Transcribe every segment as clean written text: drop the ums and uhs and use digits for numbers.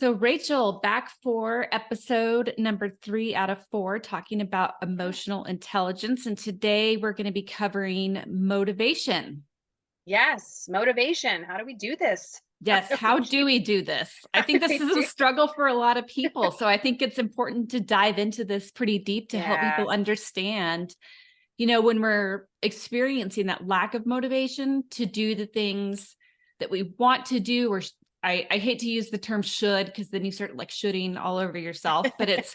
So, Rachel, back for episode number 3 out of 4, talking about emotional intelligence. And today we're going to be covering motivation. Yes, motivation. How do we do this? How Yes, do we how do we do this? I how do think this we is a do struggle for a lot of people. So, I think it's important to dive into this pretty deep to help Yeah, people understand, when we're experiencing that lack of motivation to do the things that we want to do, or I hate to use the term should, because then you start like shoulding all over yourself, but it's,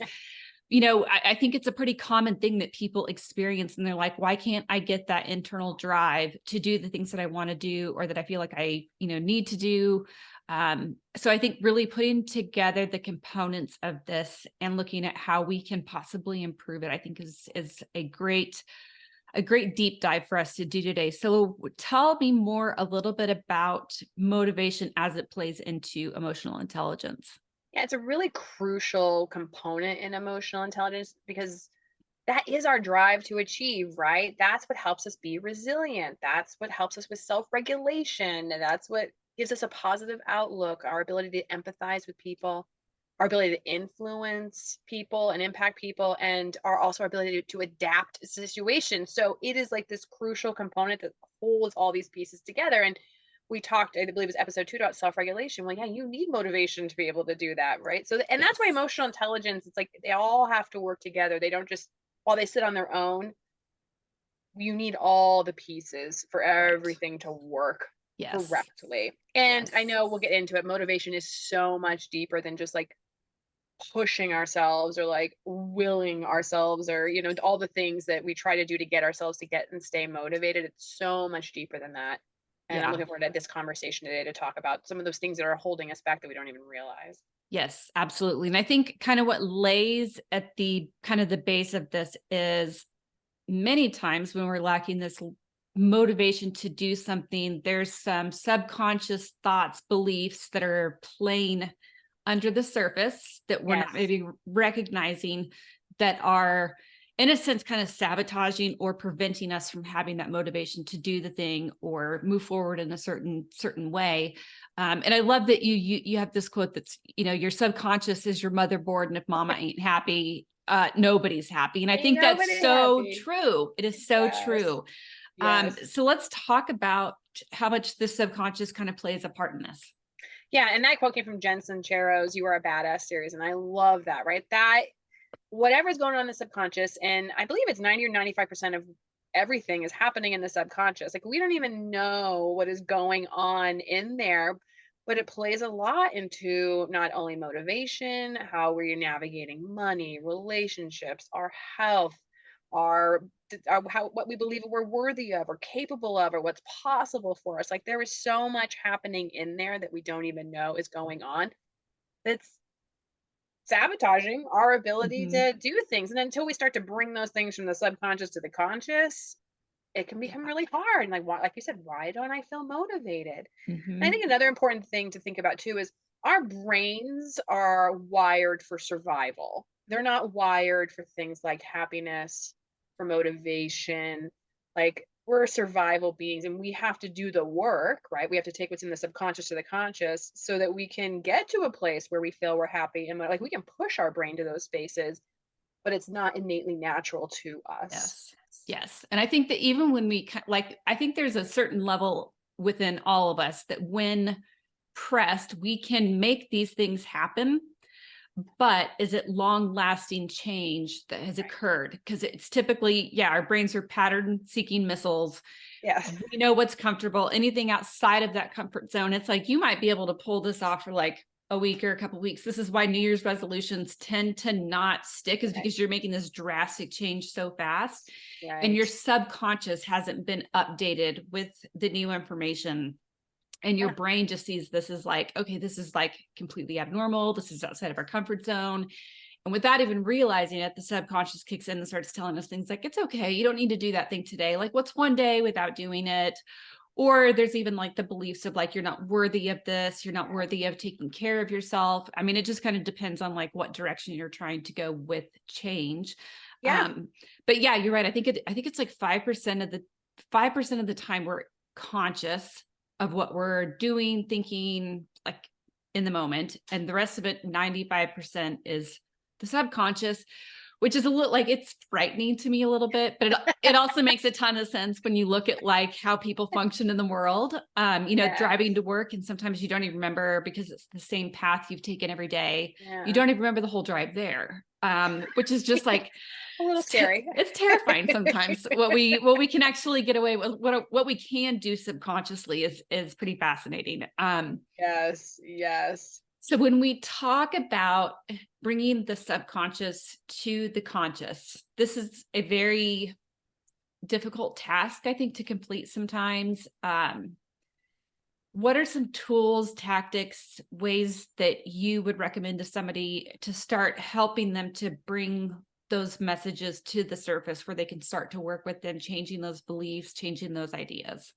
I think it's a pretty common thing that people experience. And they're like, why can't I get that internal drive to do the things that I want to do, or that I feel like I, need to do? So I think really putting together the components of this and looking at how we can possibly improve it, I think is a great deep dive for us to do today. So tell me more a little bit about motivation as it plays into emotional intelligence. yeah, it's a really crucial component in emotional intelligence because that is our drive to achieve, right? That's what helps us be resilient. That's what helps us with self-regulation. And that's what gives us a positive outlook, our ability to empathize with people, our ability to influence people and impact people, and our ability to adapt to situations. So it is like this crucial component that holds all these pieces together. And we talked, I believe it was episode 2 about self-regulation. Well, yeah, you need motivation to be able to do that, right? So, and that's why Yes. emotional intelligence, it's like they all have to work together. They don't just, while they sit on their own, you need all the pieces for Right. everything to work Yes. correctly. And I Yes. know we'll get into it. Motivation is so much deeper than just like pushing ourselves or like willing ourselves or all the things that we try to do to get ourselves to get and stay motivated. It's so much deeper than that, and I'm Yeah. looking forward to this conversation today to talk about some of those things that are holding us back that we don't even realize. Yes, absolutely. And I think kind of what lays at the kind of the base of this is many times when we're lacking this motivation to do something, there's some subconscious thoughts, beliefs that are playing under the surface that we're not Yes. maybe recognizing, that are in a sense kind of sabotaging or preventing us from having that motivation to do the thing or move forward in a certain way. And I love that you have this quote that's, your subconscious is your motherboard, and if mama ain't happy, nobody's happy. And I Ain't think that's nobody so happy. true. It is so Yes. true. Yes. So let's talk about how much the subconscious kind of plays a part in this. Yeah, and that quote came from Jen Sincero's "You Are a Badass" series, and I love that. Right, that whatever's going on in the subconscious, and I believe it's 90 or 95% of everything is happening in the subconscious. Like we don't even know what is going on in there, but it plays a lot into not only motivation, how we're navigating money, relationships, our health, our, our how what we believe we're worthy of or capable of or what's possible for us. Like there is so much happening in there that we don't even know is going on. That's sabotaging our ability Mhm. to do things. And until we start to bring those things from the subconscious to the conscious, it can become Yeah. really hard. Like why, like you said, why don't I feel motivated? And I Mhm. think another important thing to think about too is our brains are wired for survival. They're not wired for things like happiness, for motivation. Like we're survival beings and we have to do the work, right? We have to take what's in the subconscious to the conscious so that we can get to a place where we feel we're happy and like we can push our brain to those spaces, but it's not innately natural to us. Yes. Yes. And I think that even when like, I think there's a certain level within all of us that when pressed, we can make these things happen. But is it long lasting change that has Right. occurred? Because it's typically, yeah, our brains are pattern seeking missiles. Yes. We know what's comfortable. Anything outside of that comfort zone, it's like you might be able to pull this off for like a week or a couple of weeks. This is why New Year's resolutions tend to not stick, is Right. because you're making this drastic change so fast and your Right. subconscious hasn't been updated with the new information, and your Yeah. brain just sees this as like, okay, this is like completely abnormal, this is outside of our comfort zone. And without even realizing it, the subconscious kicks in and starts telling us things like, it's okay, you don't need to do that thing today. Like, what's one day without doing it? Or there's even like the beliefs of like, you're not worthy of this, you're not Yeah. worthy of taking care of yourself. I mean, it just kind of depends on like what direction you're trying to go with change. Yeah. um but yeah, you're right. I think it's like 5% of the time we're conscious of what we're doing, thinking, like in the moment, and the rest of it, 95%, is the subconscious, which is a little like, it's frightening to me a little bit, but it also makes a ton of sense when you look at like how people function in the world. You know, Yeah. driving to work, and sometimes you don't even remember, because it's the same path you've taken every day. Yeah. You don't even remember the whole drive there, which is just like A little scary. It's terrifying sometimes. What we can actually get away with, what we can do subconsciously is pretty fascinating. Yes, yes. So when we talk about bringing the subconscious to the conscious, this is a very difficult task, I think, to complete sometimes. What are some tools, tactics, ways that you would recommend to somebody to start helping them to bring those messages to the surface, where they can start to work with them, changing those beliefs, changing those ideas?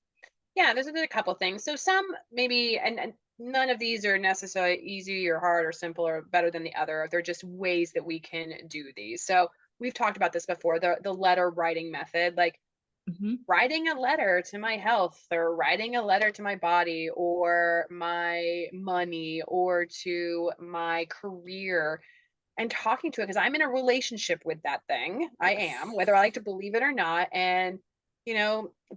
Yeah, there's a couple things. So some maybe, and none of these are necessarily easy or hard or simple or better than the other. They're just ways that we can do these. So we've talked about this before, the letter writing method, like Mhm. writing a letter to my health, or writing a letter to my body or my money or to my career, and talking to it, because I'm in a relationship with that thing. I am, Yes. whether I like to believe it or not. And,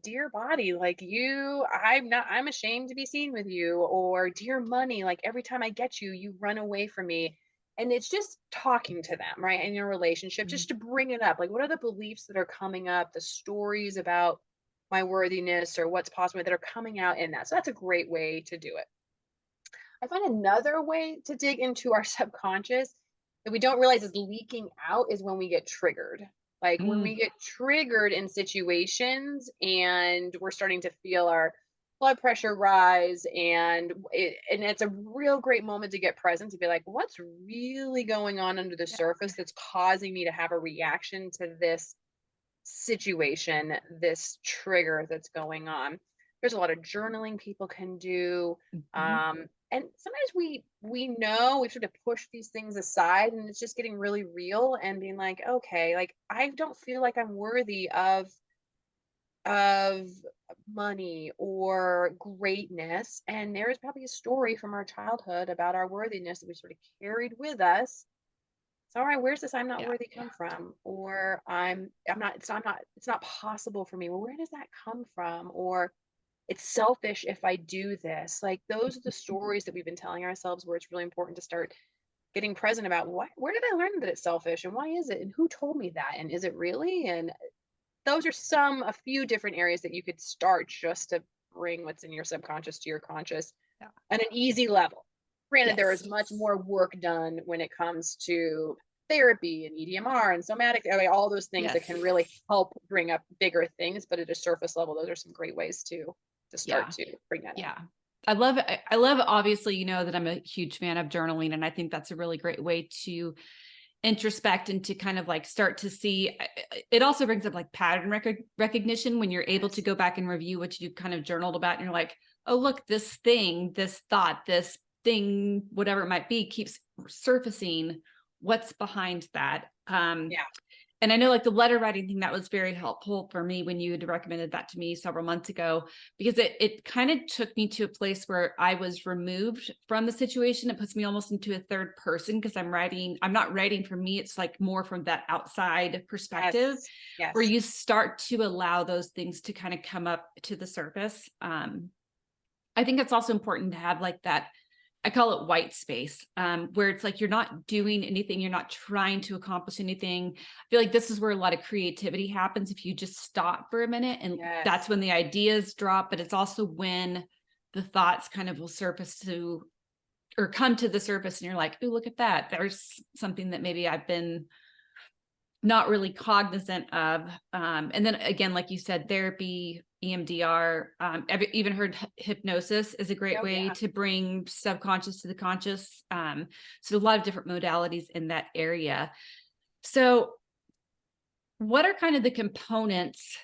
dear body, like I'm ashamed to be seen with you. Or dear money, like every time I get you, you run away from me. And it's just talking to them, right? In your relationship, Mhm. just to bring it up. Like, what are the beliefs that are coming up, the stories about my worthiness or what's possible that are coming out in that. So that's a great way to do it. I find another way to dig into our subconscious that we don't realize is leaking out is when we get triggered. Like when Mm, we get triggered in situations and we're starting to feel our blood pressure rise, and it's a real great moment to get present, to be like, what's really going on under the yeah. surface that's causing me to have a reaction to this situation, this trigger that's going on. There's a lot of journaling people can do. Mhm. And sometimes we know we sort of push these things aside, and it's just getting really real and being like, okay, like I don't feel like I'm worthy of money or greatness. And there is probably a story from our childhood about our worthiness that we sort of carried with us. It's all right. Where's this "I'm not Yeah. worthy" come from? Or I'm not. It's not possible for me. Well, where does that come from? Or it's selfish if I do this. Like those are the stories that we've been telling ourselves, where it's really important to start getting present about where did I learn that it's selfish, and why is it, and who told me that, and is it really? And those are a few different areas that you could start just to bring what's in your subconscious to your conscious Yeah. at an easy level. Granted, there is Yes. much more work done when it comes to therapy and EDMR and somatic, I mean, all those things that Yes. can really help bring up bigger things. But at a surface level, those are some great ways to start Yeah. to bring that in. Yeah. I love it. I love, obviously, that I'm a huge fan of journaling, and I think that's a really great way to introspect and to kind of like start to see. It also brings up like pattern recognition, when you're able to Yes. go back and review what you kind of journaled about, and you're like, oh, look, this thing, this thought, this thing, whatever it might be, keeps surfacing. What's behind that? Yeah. And I know, like, the letter writing thing, that was very helpful for me when you had recommended that to me several months ago, because it kind of took me to a place where I was removed from the situation. It puts me almost into a third person, because I'm not writing for me. It's like more from that outside perspective, Yes. where Yes. you start to allow those things to kind of come up to the surface. I think it's also important to have like that, I call it white space, where it's like you're not doing anything, you're not trying to accomplish anything. I feel like this is where a lot of creativity happens, if you just stop for a minute, and that's Yes. when the ideas drop. But it's also when the thoughts kind of will surface to, or come to the surface, and you're like, oh, look at that. There's something that maybe I've been not really cognizant of. And then again, like you said, therapy, EMDR, I've even heard hypnosis is a great Oh way yeah. to bring subconscious to the conscious. So a lot of different modalities in that area. So what are kind of the components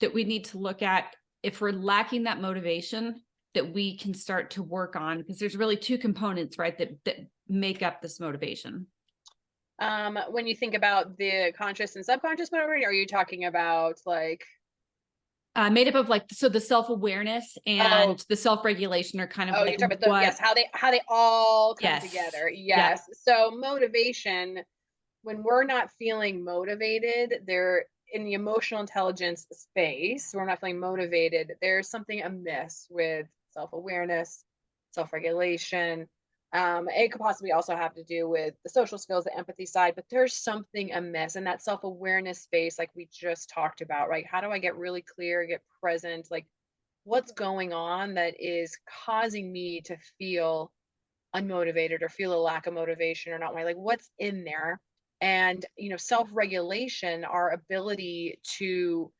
that we need to look at if we're lacking that motivation, that we can start to work on? Because there's really two components, right, that make up this motivation. When you think about the conscious and subconscious memory, are you talking about like Made up of like, so the self-awareness Oh, and the self-regulation are kind of oh, like you're talking about the, what, yes, how they all come yes. together. Yeah. Yes. So motivation, when we're not feeling motivated, they're in the emotional intelligence space, we're not feeling motivated, there's something amiss with self-awareness, self-regulation. It could possibly also have to do with the social skills, the empathy side, but there's something amiss in that self-awareness space, like we just talked about, right? How do I get really clear, get present, like what's going on that is causing me to feel unmotivated or feel a lack of motivation or not, like what's in there. And self-regulation, our ability to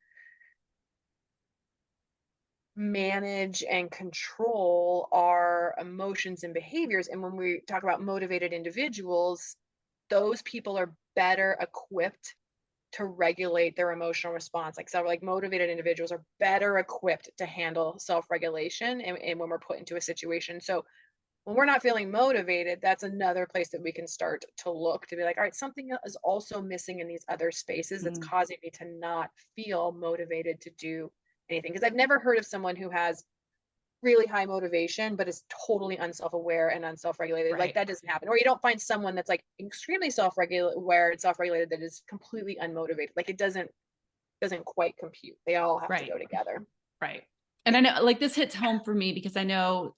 manage and control our emotions and behaviors. And when we talk about motivated individuals, those people are better equipped to regulate their emotional response. Like motivated individuals are better equipped to handle self-regulation and when we're put into a situation. So when we're not feeling motivated, that's another place that we can start to look to be like, all right, something is also missing in these other spaces that's Mm, causing me to not feel motivated to do anything. Because I've never heard of someone who has really high motivation, but is totally unself-aware and unself-regulated. Like right. that doesn't happen. Or you don't find someone that's like extremely self-aware and self-regulated that is completely unmotivated. Like it doesn't quite compute. They all have to Right. go together. Right. And I know like this hits home for me because I know,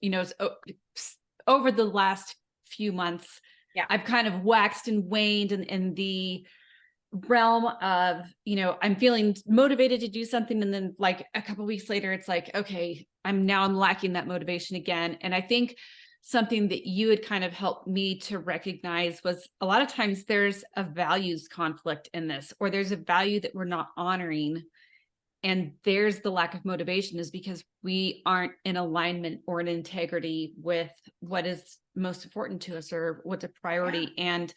over the last few months, Yeah. I've kind of waxed and waned in the realm of, I'm feeling motivated to do something. And then like a couple of weeks later, it's like, okay, I'm lacking that motivation again. And I think something that you had kind of helped me to recognize was a lot of times there's a values conflict in this, or there's a value that we're not honoring. And there's the lack of motivation is because we aren't in alignment or in integrity with what is most important to us or what's a Yeah. priority. And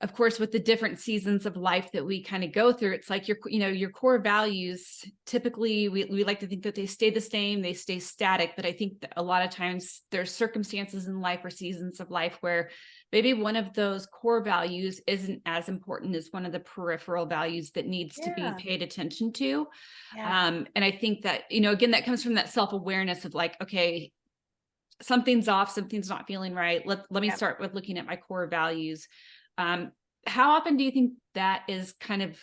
of course, with the different seasons of life that we kind of go through, it's like your core values, typically we like to think that they stay the same, they stay static. But I think that a lot of times there's circumstances in life or seasons of life where maybe one of those core values isn't as important as one of the peripheral values that needs to be Yeah. paid attention to. Yeah. And I think that, again, that comes from that self-awareness of like, okay, something's off, something's not feeling right. Let me Yeah. start with looking at my core values. Um, how often do you think that is kind of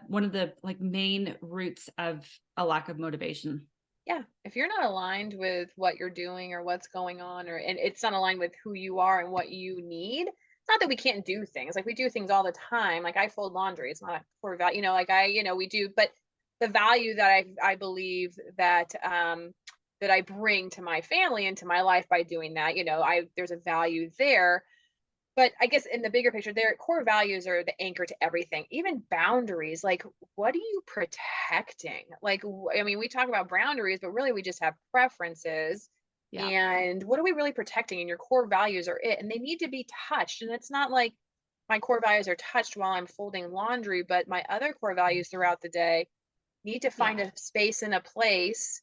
one of the like main roots of a lack of motivation? Yeah, if you're not aligned with what you're doing or what's going on, or and it's not aligned with who you are and what you need, it's not that we can't do things. Like we do things all the time. Like I fold laundry. It's not a core value, like we do, but the value that I believe that I bring to my family and to my life by doing that, there's a value there. But I guess in the bigger picture, their core values are the anchor to everything, even boundaries. Like, what are you protecting? Like, I mean, we talk about boundaries, but really we just have preferences. Yeah. And what are we really protecting? And your core values are it. And they need to be touched. And it's not like my core values are touched while I'm folding laundry, but my other core values throughout the day need to find Yeah. a space and a place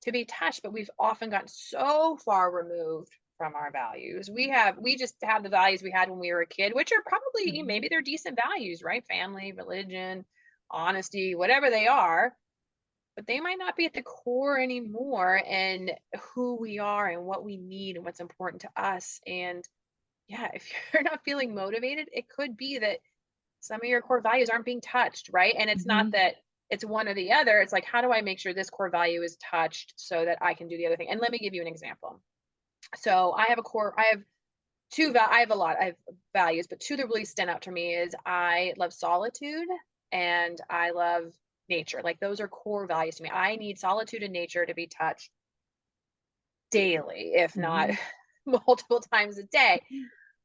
to be touched, but we've often gotten so far removed from our values. We just have the values we had when we were a kid, which are probably Mhm. maybe they're decent values, right? Family, religion, honesty, whatever they are, but they might not be at the core anymore and who we are and what we need and what's important to us. And yeah, if you're not feeling motivated, it could be that some of your core values aren't being touched, right? And it's not Mhm. that it's one or the other. It's like, how do I make sure this core value is touched so that I can do the other thing? And let me give you an example. So I have I have a lot, I have values, but two that really stand out to me is I love solitude and I love nature. Like those are core values to me. I need solitude and nature to be touched daily, if not Mhm. multiple times a day.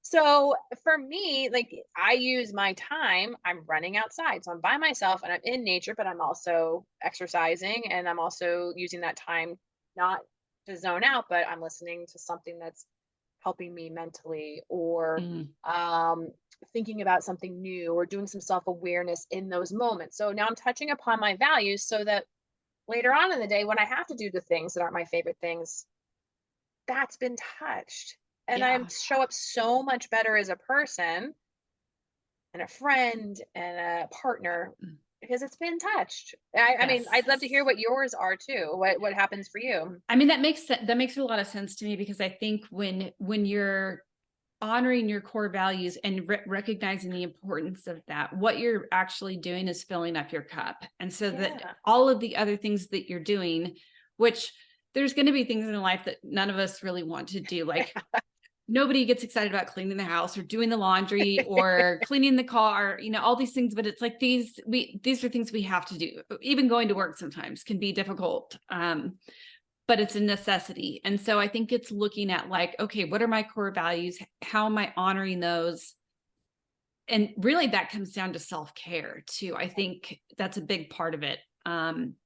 So for me, like I use my time, I'm running outside. So I'm by myself and I'm in nature, but I'm also exercising and I'm also using that time not to zone out, but I'm listening to something that's helping me mentally or Mm. um, thinking about something new or doing some self awareness in those moments. So now I'm touching upon my values so that later on in the day, when I have to do the things that aren't my favorite things, that's been touched. And I Yeah. show up so much better as a person and a friend and a partner because it's been touched. I mean, Yes. I'd love to hear what yours are too. What happens for you? I mean, that makes a lot of sense to me, because I think when you're honoring your core values and recognizing the importance of that, what you're actually doing is filling up your cup. And so that Yeah. all of the other things that you're doing, which there's going to be things in life that none of us really want to do, like nobody gets excited about cleaning the house or doing the laundry or cleaning the car, all these things, but it's like these are things we have to do. Even going to work sometimes can be difficult. But it's a necessity. And so I think it's looking at like, okay, what are my core values? How am I honoring those? And really that comes down to self-care too. I think that's a big part of it. And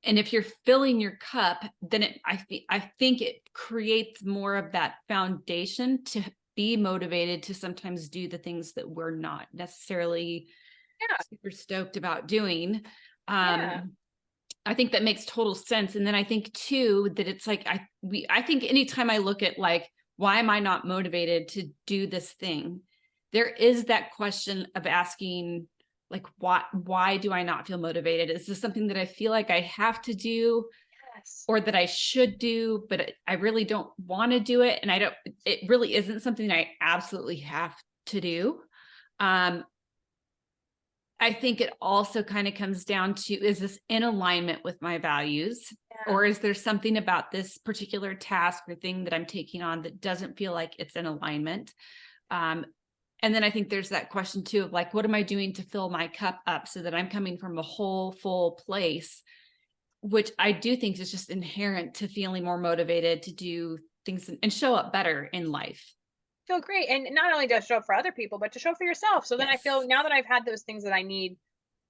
if you're filling your cup, then I think it creates more of that foundation to be motivated to sometimes do the things that we're not necessarily Yeah. super stoked about doing. Yeah. I think that makes total sense. And then I think too, that it's like, I think anytime I look at like, why am I not motivated to do this thing? There is that question of asking like, why do I not feel motivated? Is this something that I feel like I have to do Yes. or that I should do, but I really don't want to do it? And it really isn't something I absolutely have to do. I think it also kind of comes down to, is this in alignment with my values? Yeah. Or is there something about this particular task or thing that I'm taking on that doesn't feel like it's in alignment? And then I think there's that question too of like, what am I doing to fill my cup up so that I'm coming from a whole full place, which I do think is just inherent to feeling more motivated to do things and show up better in life. Feel great. And not only to show up for other people, but to show up for yourself. So then I feel Yes. now that I've had those things that I need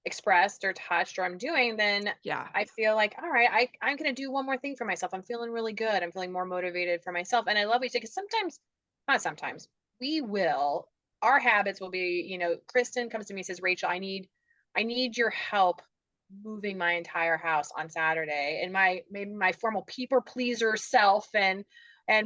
expressed or touched or I'm doing, then Yeah. I feel like, all right, I'm going to do one more thing for myself. I'm feeling really good. I'm feeling more motivated for myself. And I love what you say, because sometimes, not sometimes, we will, our habits will be, Kristen comes to me and says, Rachel, I need your help moving my entire house on Saturday. And maybe my formal people pleaser self and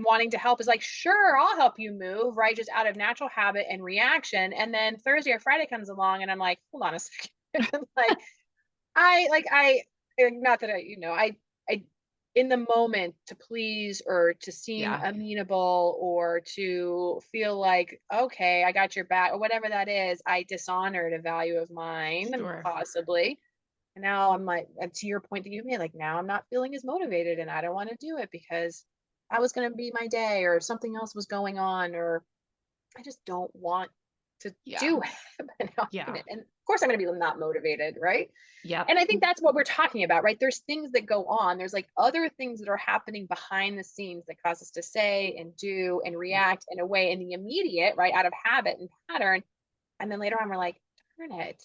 wanting to help is like, sure, I'll help you move, right? Just out of natural habit and reaction. And then Thursday or Friday comes along and I'm like, hold on a second. like I not that I in the moment to please or to seem Yeah. amenable or to feel like, okay, I got your back or whatever that is, I dishonored a value of mine and Sure. possibly. And now I'm like, and to your point that you made, like now I'm not feeling as motivated and I don't want to do it because that was going to be my day or something else was going on or I just don't want to Yeah. do it. But now Yeah. and of course I'm going to be not motivated, right? Yep. And I think that's what we're talking about, right? There's things that go on. There's like other things that are happening behind the scenes that cause us to say and do and react in a way in the immediate, right? Out of habit and pattern. And then later on, we're like, darn it.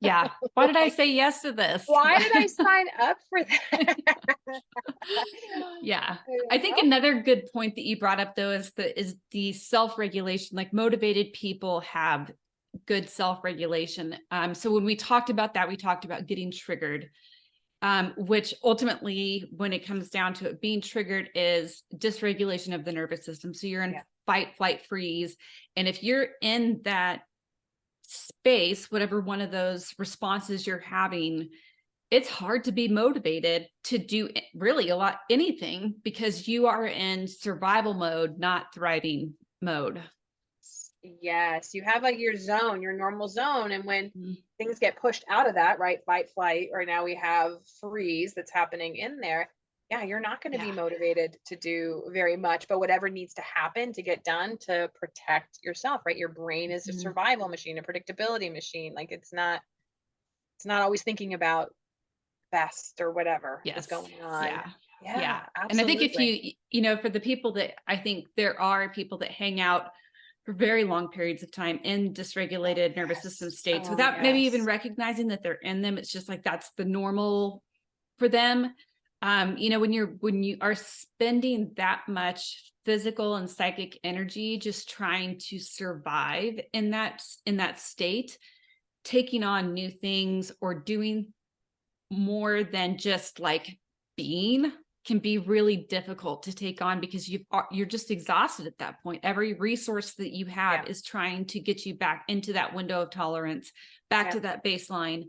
Yeah. Why did I Like, say yes to this? why did I sign up for that? Yeah. I You think know? another good point that you brought up though is the self-regulation. Like motivated people have good self-regulation. So when we talked about that, we talked about getting triggered, which ultimately, when it comes down to it, being triggered is dysregulation of the nervous system. So you're in Yeah. fight, flight, freeze. And if you're in that space, whatever one of those responses you're having, it's hard to be motivated to do really anything because you are in survival mode, not thriving mode. Yes, you have like your zone, your normal zone. And when Mm. things get pushed out of that, right? Fight, flight, or now we have freeze that's happening in there. Yeah, you're not going to be Yeah. motivated to do very much, but whatever needs to happen to get done to protect yourself, right? Your brain is a Mhm. survival machine, a predictability machine. Like it's not always thinking about best or whatever is Yes. going on. Yeah. Yeah. Yeah, And I think if absolutely. for the people that I think there are people that hang out for very long periods of time in Oh, dysregulated nervous system yes. states Oh, without maybe even yes. recognizing that they're in them. It's just like that's the normal for them. When you are spending that much physical and psychic energy just trying to survive in that state, taking on new things or doing more than just like being can be really difficult to take on because you're just exhausted at that point. Every resource that you have is trying to get you back into that window of tolerance, back to that baseline.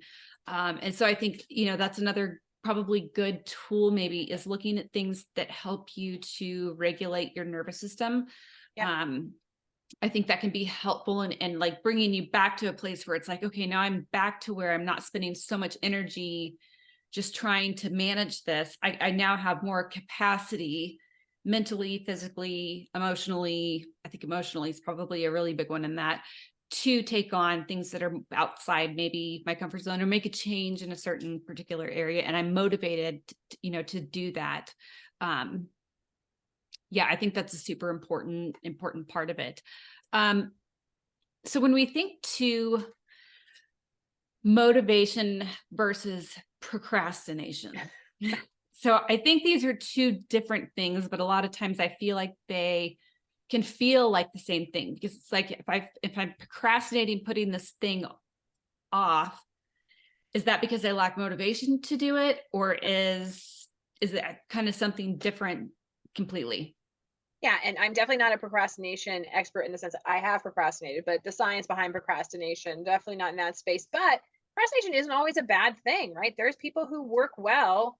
And so I think, that's another probably good tool maybe is looking at things that help you to regulate your nervous system. I think that can be helpful and like bringing you back to a place where it's like, okay, now I'm back to where I'm not spending so much energy just trying to manage this. I now have more capacity mentally, physically, emotionally. I think emotionally is probably a really big one in that, to take on things that are outside maybe my comfort zone or make a change in a certain particular area. And I'm motivated, to do that. I think that's a super important part of it. So when we think to motivation versus procrastination, so I think these are two different things, but a lot of times I feel like they can feel like the same thing, because it's like if I'm procrastinating putting this thing off, is that because I lack motivation to do it, or is it kind of something different completely? Yeah, and I'm definitely not a procrastination expert in the sense that I have procrastinated, but the science behind procrastination, definitely not in that space. But procrastination isn't always a bad thing, right? There's people who work well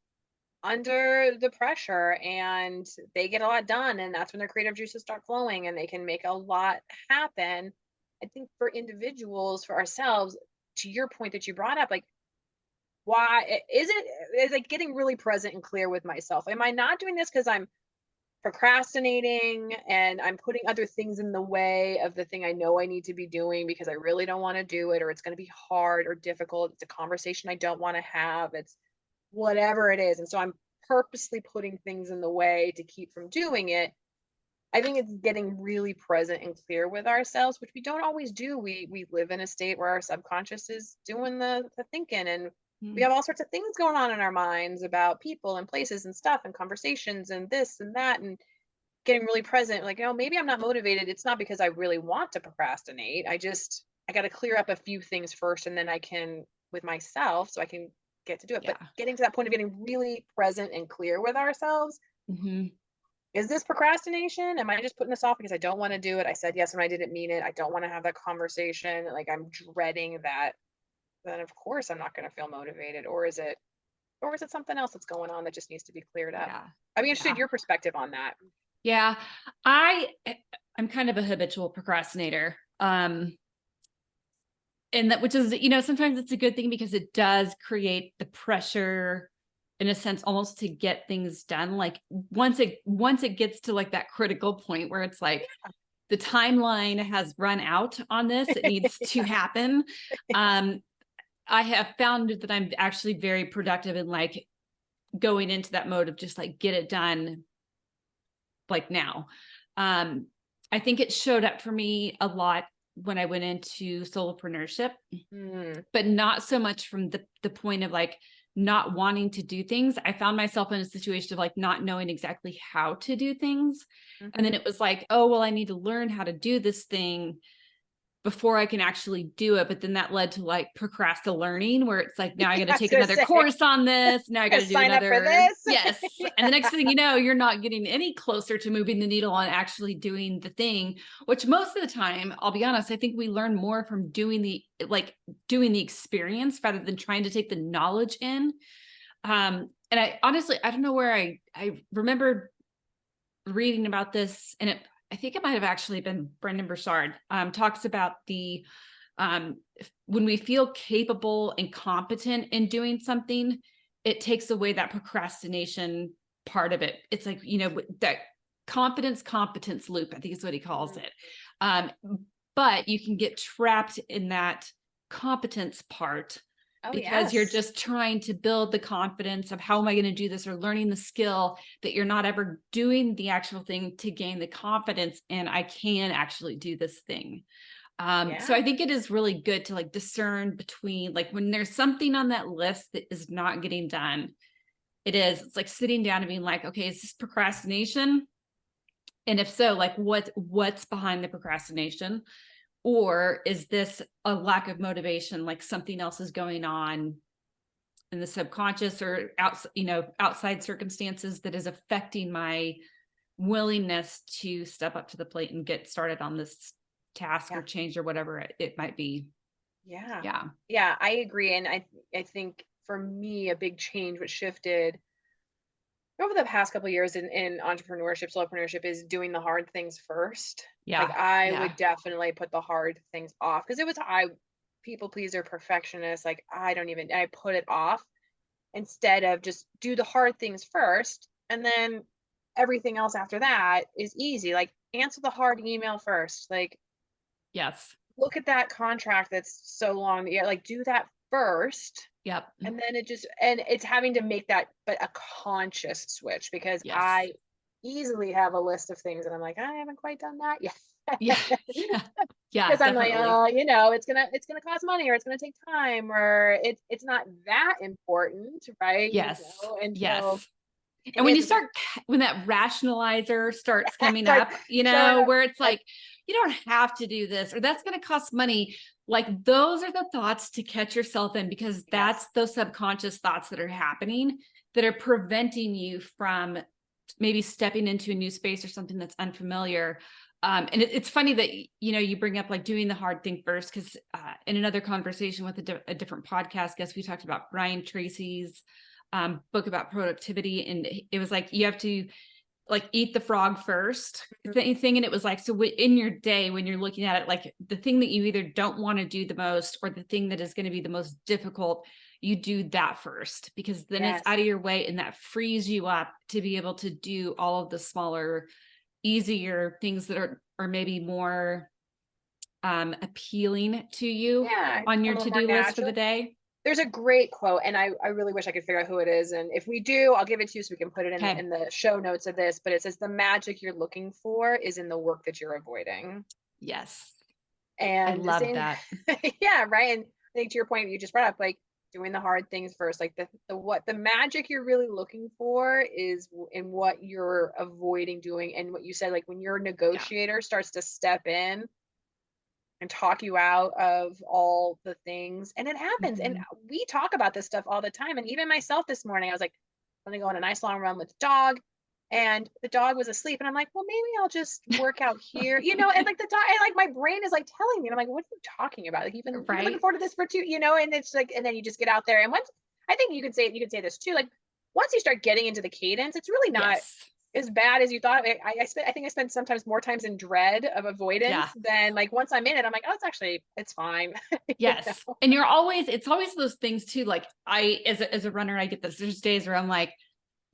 under the pressure and they get a lot done, and that's when their creative juices start flowing and they can make a lot happen. I think for individuals, for ourselves, to your point that you brought up, like, why is like getting really present and clear with myself? Am I not doing this because I'm procrastinating and I'm putting other things in the way of the thing I know I need to be doing because I really don't want to do it, or it's going to be hard or difficult? It's a conversation I don't want to have. It's whatever it is. And so I'm purposely putting things in the way to keep from doing it. I think it's getting really present and clear with ourselves, which we don't always do. We live in a state where our subconscious is doing the thinking, and we have all sorts of things going on in our minds about people and places and stuff and conversations and this and that, and getting really present. Like, maybe I'm not motivated. It's not because I really want to procrastinate. I got to clear up a few things first, and then I can, with myself, so I can get to do it. But getting to that point of getting really present and clear with ourselves. Is this procrastination? Am I just putting this off because I don't want to do it? I said yes when I didn't mean it. I don't want to have that conversation. Like, I'm dreading that. Then of course I'm not going to feel motivated. Or is it something else that's going on that just needs to be cleared up? I'd be interested in your perspective on that. Yeah, I'm kind of a habitual procrastinator. And that, which is, sometimes it's a good thing because it does create the pressure in a sense, almost to get things done. Like once it gets to like that critical point where it's like the timeline has run out on this, it needs to happen. I have found that I'm actually very productive in like going into that mode of just like get it done like now. I think it showed up for me a lot when I went into solopreneurship, but not so much from the point of like not wanting to do things. I found myself in a situation of like not knowing exactly how to do things. And then it was like, oh, well, I need to learn how to do this thing before I can actually do it. But then that led to like procrastinating, where it's like, now I got to take another course on this. Now I got to do another. Sign up for this. Yes. And the next thing you know, you're not getting any closer to moving the needle on actually doing the thing, which most of the time, I'll be honest, I think we learn more from doing the experience rather than trying to take the knowledge in. And I honestly, I don't know where I remember reading about this, and I think it might have actually been Brendan Burchard, talks about the when we feel capable and competent in doing something, it takes away that procrastination part of it. It's like, that competence loop, I think is what he calls it. But you can get trapped in that competence part because you're just trying to build the confidence of how am I going to do this, or learning the skill, that you're not ever doing the actual thing to gain the confidence and I can actually do this thing. So I think it is really good to like discern between like when there's something on that list that is not getting done, it's like sitting down and being like, okay, is this procrastination? And if so, like what's behind the procrastination? Or is this a lack of motivation, like something else is going on in the subconscious or outside circumstances that is affecting my willingness to step up to the plate and get started on this task or change or whatever it might be. Yeah. Yeah. Yeah, I agree. And I think for me, a big change, what shifted over the past couple of years in entrepreneurship, solopreneurship, is doing the hard things first. Like Yeah. I Yeah. would definitely put the hard things off because it was I people pleaser, perfectionist. Like I put it off instead of just do the hard things first, and then everything else after that is easy. Like answer the hard email first. Like Yes. look at that contract that's so long. Yeah, like do that first. Yep. And then and it's having to make that, but a conscious switch, because Yes. I easily have a list of things and I'm like, I haven't quite done that yet. Yeah. Yeah. Yeah, Because I'm like, definitely. it's gonna cost money, or it's gonna take time, or it's not that important, right? Yes. And so Yes. And when you it's start, when that rationalizer starts coming start up, showing up. where it's Like, like, you don't have to do this, or that's going to cost money. Like those are the thoughts to catch yourself in, because that's yes, those subconscious thoughts that are happening that are preventing you from maybe stepping into a new space or something that's unfamiliar. And it's funny that, you bring up like doing the hard thing first, because in another conversation with a different podcast guest, we talked about Brian Tracy's book about productivity. And it was like, you have to like eat the frog first thing. And it was like, so in your day, when you're looking at it, like the thing that you either don't want to do the most, or the thing that is going to be the most difficult, you do that first, because then it's yes, out of your way, and that frees you up to be able to do all of the smaller, easier things that are maybe more appealing to you yeah, on a your little more to-do list for the natural. day. There's a great quote, and I really wish I could figure out who it is. And if we do, I'll give it to you so we can put it Okay. in the show notes of this. But it says the magic you're looking for is in the work that you're avoiding. Yes. I And love saying, that. yeah, right. And I think to your point, you just brought up, like doing the hard things first. Like the magic you're really looking for is in what you're avoiding doing. And what you said, like when your Yeah. negotiator starts to step in and talk you out of all the things. And it happens. And Mhm. we talk about this stuff all the time. And even myself this morning, I was like, I'm gonna go on a nice long run with the dog. And the dog was asleep. And I'm like, well, maybe I'll just work out here, and like the dog, and like my brain is like telling me, and I'm like, what are you talking about? Like you've been looking Right. forward to this for and it's like, and then you just get out there. And once I think you could say this too, like once you start getting into the cadence, it's really not Yes. as bad as you thought. I think I spend sometimes more times in dread of Yeah. avoidance than like once I'm in it, I'm like, oh, it's fine. You Yes. know? And it's always those things too. Like as a runner, I get this. There's days where I'm like,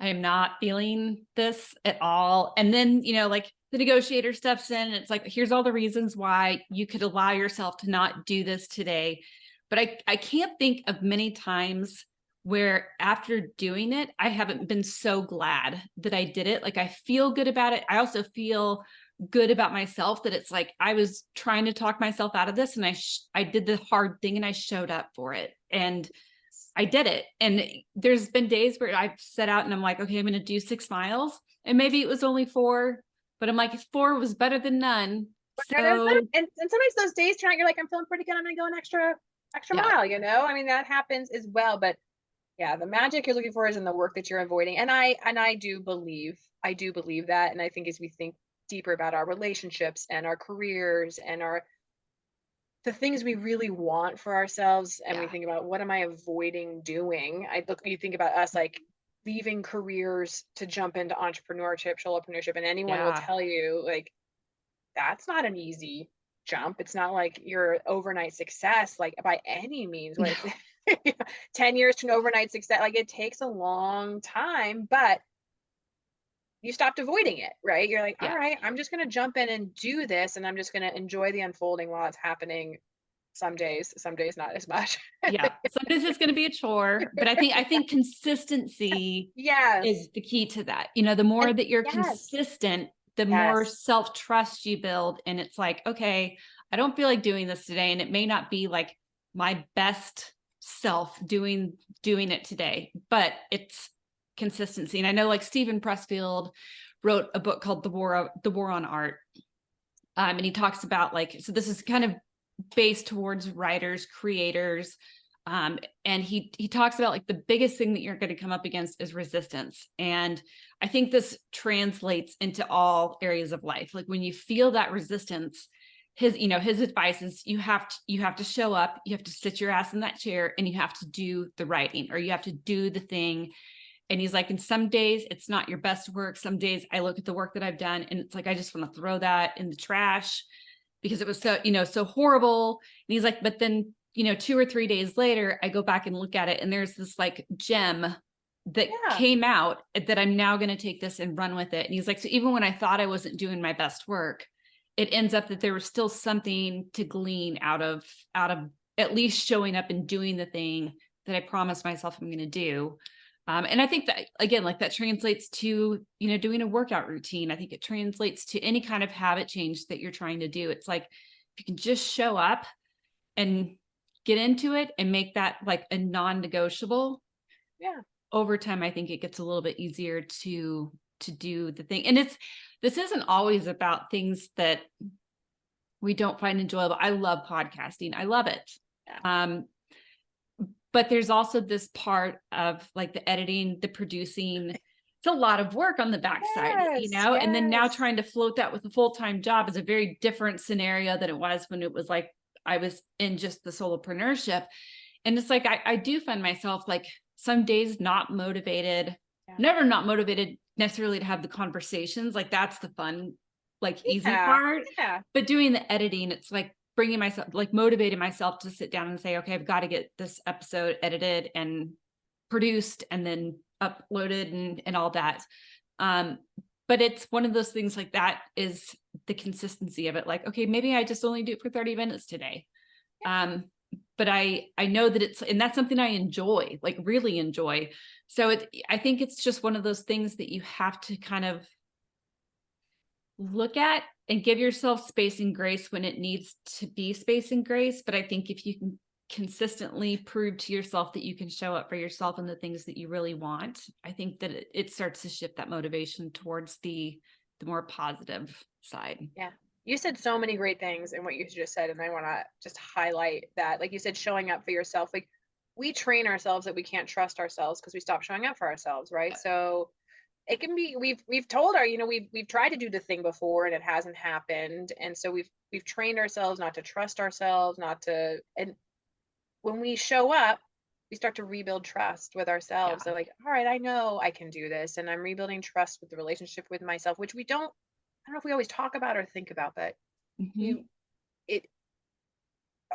I am not feeling this at all. And then, like the negotiator steps in and it's like, here's all the reasons why you could allow yourself to not do this today. But I can't think of many times where after doing it, I haven't been so glad that I did it. Like I feel good about it. I also feel good about myself that it's like I was trying to talk myself out of this, and I did the hard thing and I showed up for it. And I did it. And there's been days where I've set out and I'm like, okay, I'm going to do 6 miles. And maybe it was only 4, but I'm like, 4 was better than none. So And sometimes those days turn out, you're like, I'm feeling pretty good. I'm gonna go an extra yeah, mile. I mean, that happens as well. But yeah, the magic you're looking for is in the work that you're avoiding. And I do believe that. And I think as we think deeper about our relationships and our careers and the things we really want for ourselves, and we yeah, think about what am I avoiding doing, you think about us like leaving careers to jump into entrepreneurship, solopreneurship, and anyone will yeah, tell you like that's not an easy jump. It's not like you're overnight success, like by any means. What no, it's 10 years to an overnight success, like it takes a long time, but you stopped avoiding it, right? You're like, all yeah, right, I'm just going to jump in and do this, and I'm just going to enjoy the unfolding while it's happening. Some days not as much. yeah. Sometimes it's going to be a chore, but I think consistency Yes. is the key to that. The more And that you're yes, consistent, the more yes, self-trust you build. And it's like, okay, I don't feel like doing this today. And it may not be like my best self doing it today, but it's consistency. And I know like Stephen Pressfield wrote a book called The War on Art. And he talks about like, so this is kind of based towards writers, creators, And he talks about like the biggest thing that you're going to come up against is resistance. And I think this translates into all areas of life. Like when you feel that resistance, his advice is you have to show up, you have to sit your ass in that chair, and you have to do the writing, or you have to do the thing. And he's like, and some days it's not your best work. Some days I look at the work that I've done and it's like, I just want to throw that in the trash because it was so, so horrible. And he's like, but then, 2 or 3 days later, I go back and look at it and there's this like gem that came out that I'm now going to take this and run with it. And he's like, so even when I thought I wasn't doing my best work, it ends up that there was still something to glean out of at least showing up and doing the thing that I promised myself I'm going to do. And I think that, again, like that translates to, doing a workout routine. I think it translates to any kind of habit change that you're trying to do. It's like, if you can just show up and get into it and make that like a non-negotiable. Yeah. Over time, I think it gets a little bit easier to do the thing. And this isn't always about things that we don't find enjoyable. I love podcasting. I love it. Yeah. But there's also this part of like the editing, the producing. It's a lot of work on the backside, and then now trying to float that with a full-time job is a very different scenario than it was when it was like I was in just the solopreneurship. And it's like, I do find myself like some days not motivated, never not motivated necessarily to have the conversations. Like that's the fun, like easy part. Yeah. But doing the editing, it's like bringing myself, like motivating myself to sit down and say, okay, I've got to get this episode edited and produced and then uploaded and all that. But it's one of those things like that is the consistency of it. Like, okay, maybe I just only do it for 30 minutes today. But I know that and that's something I enjoy, like really enjoy. So I think it's just one of those things that you have to kind of look at and give yourself space and grace when it needs to be space and grace. But I think if you can consistently prove to yourself that you can show up for yourself and the things that you really want, I think that it starts to shift that motivation towards the more positive side. Yeah. You said so many great things in what you just said. And I want to just highlight that, like you said, showing up for yourself, like we train ourselves that we can't trust ourselves because we stop showing up for ourselves. Right. So it can be, we've told our, we've tried to do the thing before and it hasn't happened. And so we've trained ourselves not to trust ourselves, and when we show up, we start to rebuild trust with ourselves. So like, all right, I know I can do this. And I'm rebuilding trust with the relationship with myself, which I don't know if we always talk about or think about, but a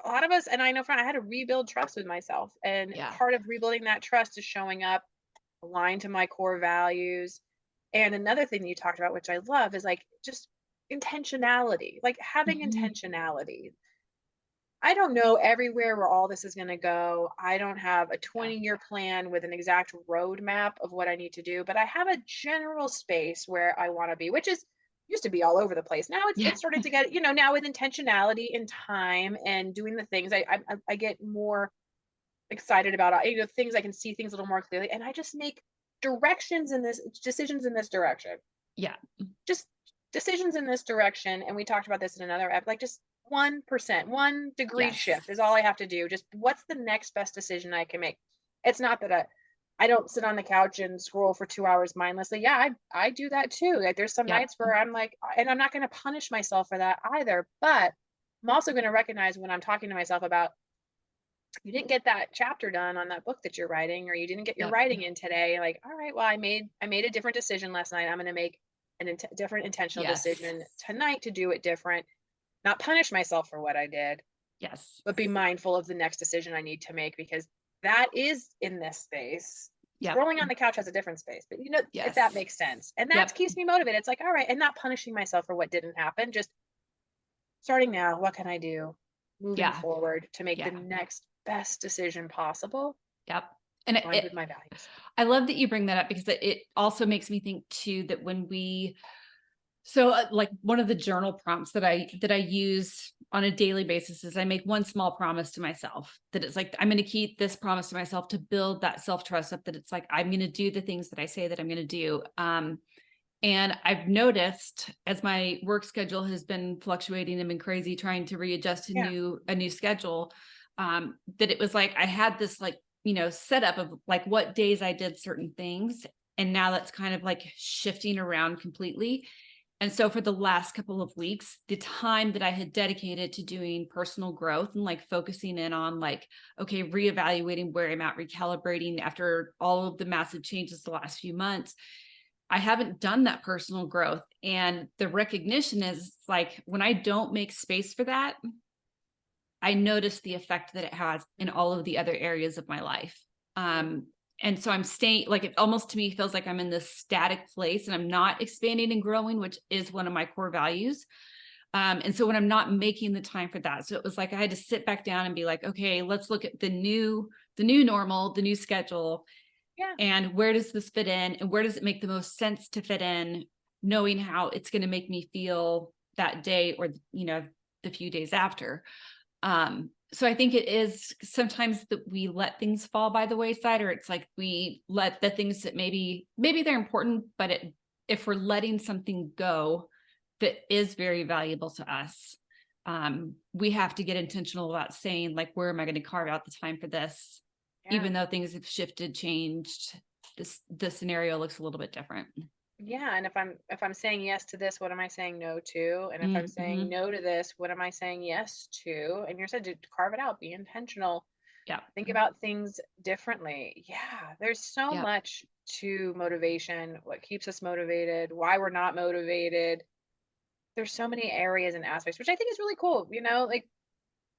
lot of us, and I know I had to rebuild trust with myself. And part of rebuilding that trust is showing up aligned to my core values. And another thing that you talked about, which I love, is like just intentionality, like having intentionality. I don't know everywhere where all this is going to go. I don't have a 20-year plan with an exact roadmap of what I need to do, but I have a general space where I want to be, which used to be all over the place. Now it's started to get, now with intentionality and time and doing the things, I get more excited about, things. I can see things a little more clearly, and I just make decisions in this direction. Yeah. Just decisions in this direction. And we talked about this in another app, like just 1%, 1 degree shift is all I have to do. Just what's the next best decision I can make? It's not that I don't sit on the couch and scroll for 2 hours mindlessly. Yeah, I do that too. Like there's some nights where I'm like, and I'm not going to punish myself for that either, but I'm also going to recognize when I'm talking to myself about, you didn't get that chapter done on that book that you're writing, or you didn't get your writing in today. Like, all right, well, I made a different decision last night. I'm going to make a different intentional decision tonight to do it different, not punish myself for what I did. Yes. But be mindful of the next decision I need to make, because that is in this space. Scrolling on the couch has a different space, but if that makes sense. And that keeps me motivated. It's like, all right, and not punishing myself for what didn't happen, just starting now, what can I do moving forward to make the next best decision possible? Yep. And with my values. I love that you bring that up, because it also makes me think too, that when like one of the journal prompts that I use on a daily basis is I make one small promise to myself, that it's like, I'm going to keep this promise to myself to build that self-trust up, that it's like, I'm going to do the things that I say that I'm going to do. And I've noticed, as my work schedule has been fluctuating and been crazy, trying to readjust to a new schedule, that it was like, I had this like, setup of like what days I did certain things. And now that's kind of like shifting around completely. And so for the last couple of weeks, the time that I had dedicated to doing personal growth and like focusing in on like, okay, reevaluating where I'm at, recalibrating after all of the massive changes the last few months, I haven't done that personal growth. And the recognition is like, when I don't make space for that, I notice the effect that it has in all of the other areas of my life. And so I'm staying, like, it almost to me feels like I'm in this static place and I'm not expanding and growing, which is one of my core values. And so when I'm not making the time for that, so it was like I had to sit back down and be like, okay, let's look at the new normal, the new schedule, Yeah. and where does this fit in, and where does it make the most sense to fit in, knowing how it's going to make me feel that day or the few days after. So I think it is sometimes that we let things fall by the wayside, or it's like we let the things that maybe they're important, but if we're letting something go that is very valuable to us, we have to get intentional about saying like, where am I going to carve out the time for this? Yeah. Even though things have shifted, changed, the scenario looks a little bit different. Yeah. And if I'm saying yes to this, what am I saying no to? And if I'm saying Mm-hmm. no to this, what am I saying yes to? And you said to carve it out, be intentional, Yeah. think about things differently. Yeah. There's so Yeah. much to motivation, what keeps us motivated, why we're not motivated. There's so many areas and aspects, which I think is really cool. Like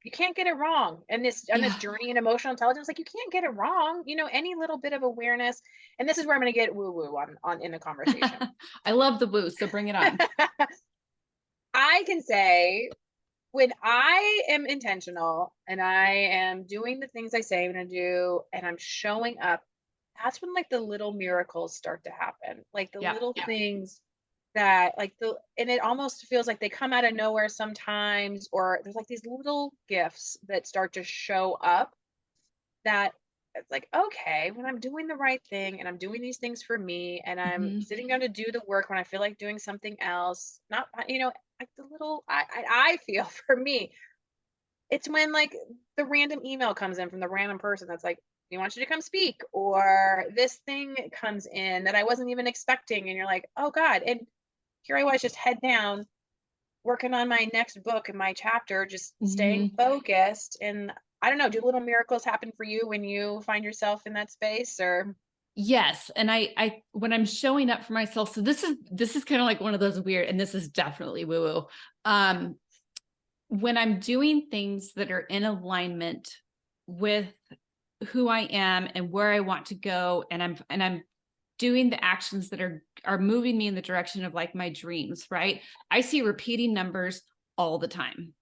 you can't get it wrong. And this on this Yeah. journey in emotional intelligence, like you can't get it wrong. Any little bit of awareness. And this is where I'm going to get woo woo on in the conversation. I love the boost, so bring it on. I can say when I am intentional and I am doing the things I say I'm going to do and I'm showing up, that's when like the little miracles start to happen. Like the Yeah. little things that and it almost feels like they come out of nowhere sometimes, or there's like these little gifts that start to show up that it's like, okay, when I'm doing the right thing and I'm doing these things for me and I'm Mhm. sitting down to do the work when I feel like doing something else, not, like the little, I feel for me, it's when like the random email comes in from the random person that's like, we want you to come speak, or this thing comes in that I wasn't even expecting. And you're like, oh God. And here I was just head down working on my next book and my chapter, just staying Mhm. focused. And I don't know, do little miracles happen for you when you find yourself in that space or? Yes, and I when I'm showing up for myself, so this is kind of like one of those weird, and this is definitely woo woo. Um, when I'm doing things that are in alignment with who I am and where I want to go, and I'm doing the actions that are moving me in the direction of like my dreams, right? I see repeating numbers all the time.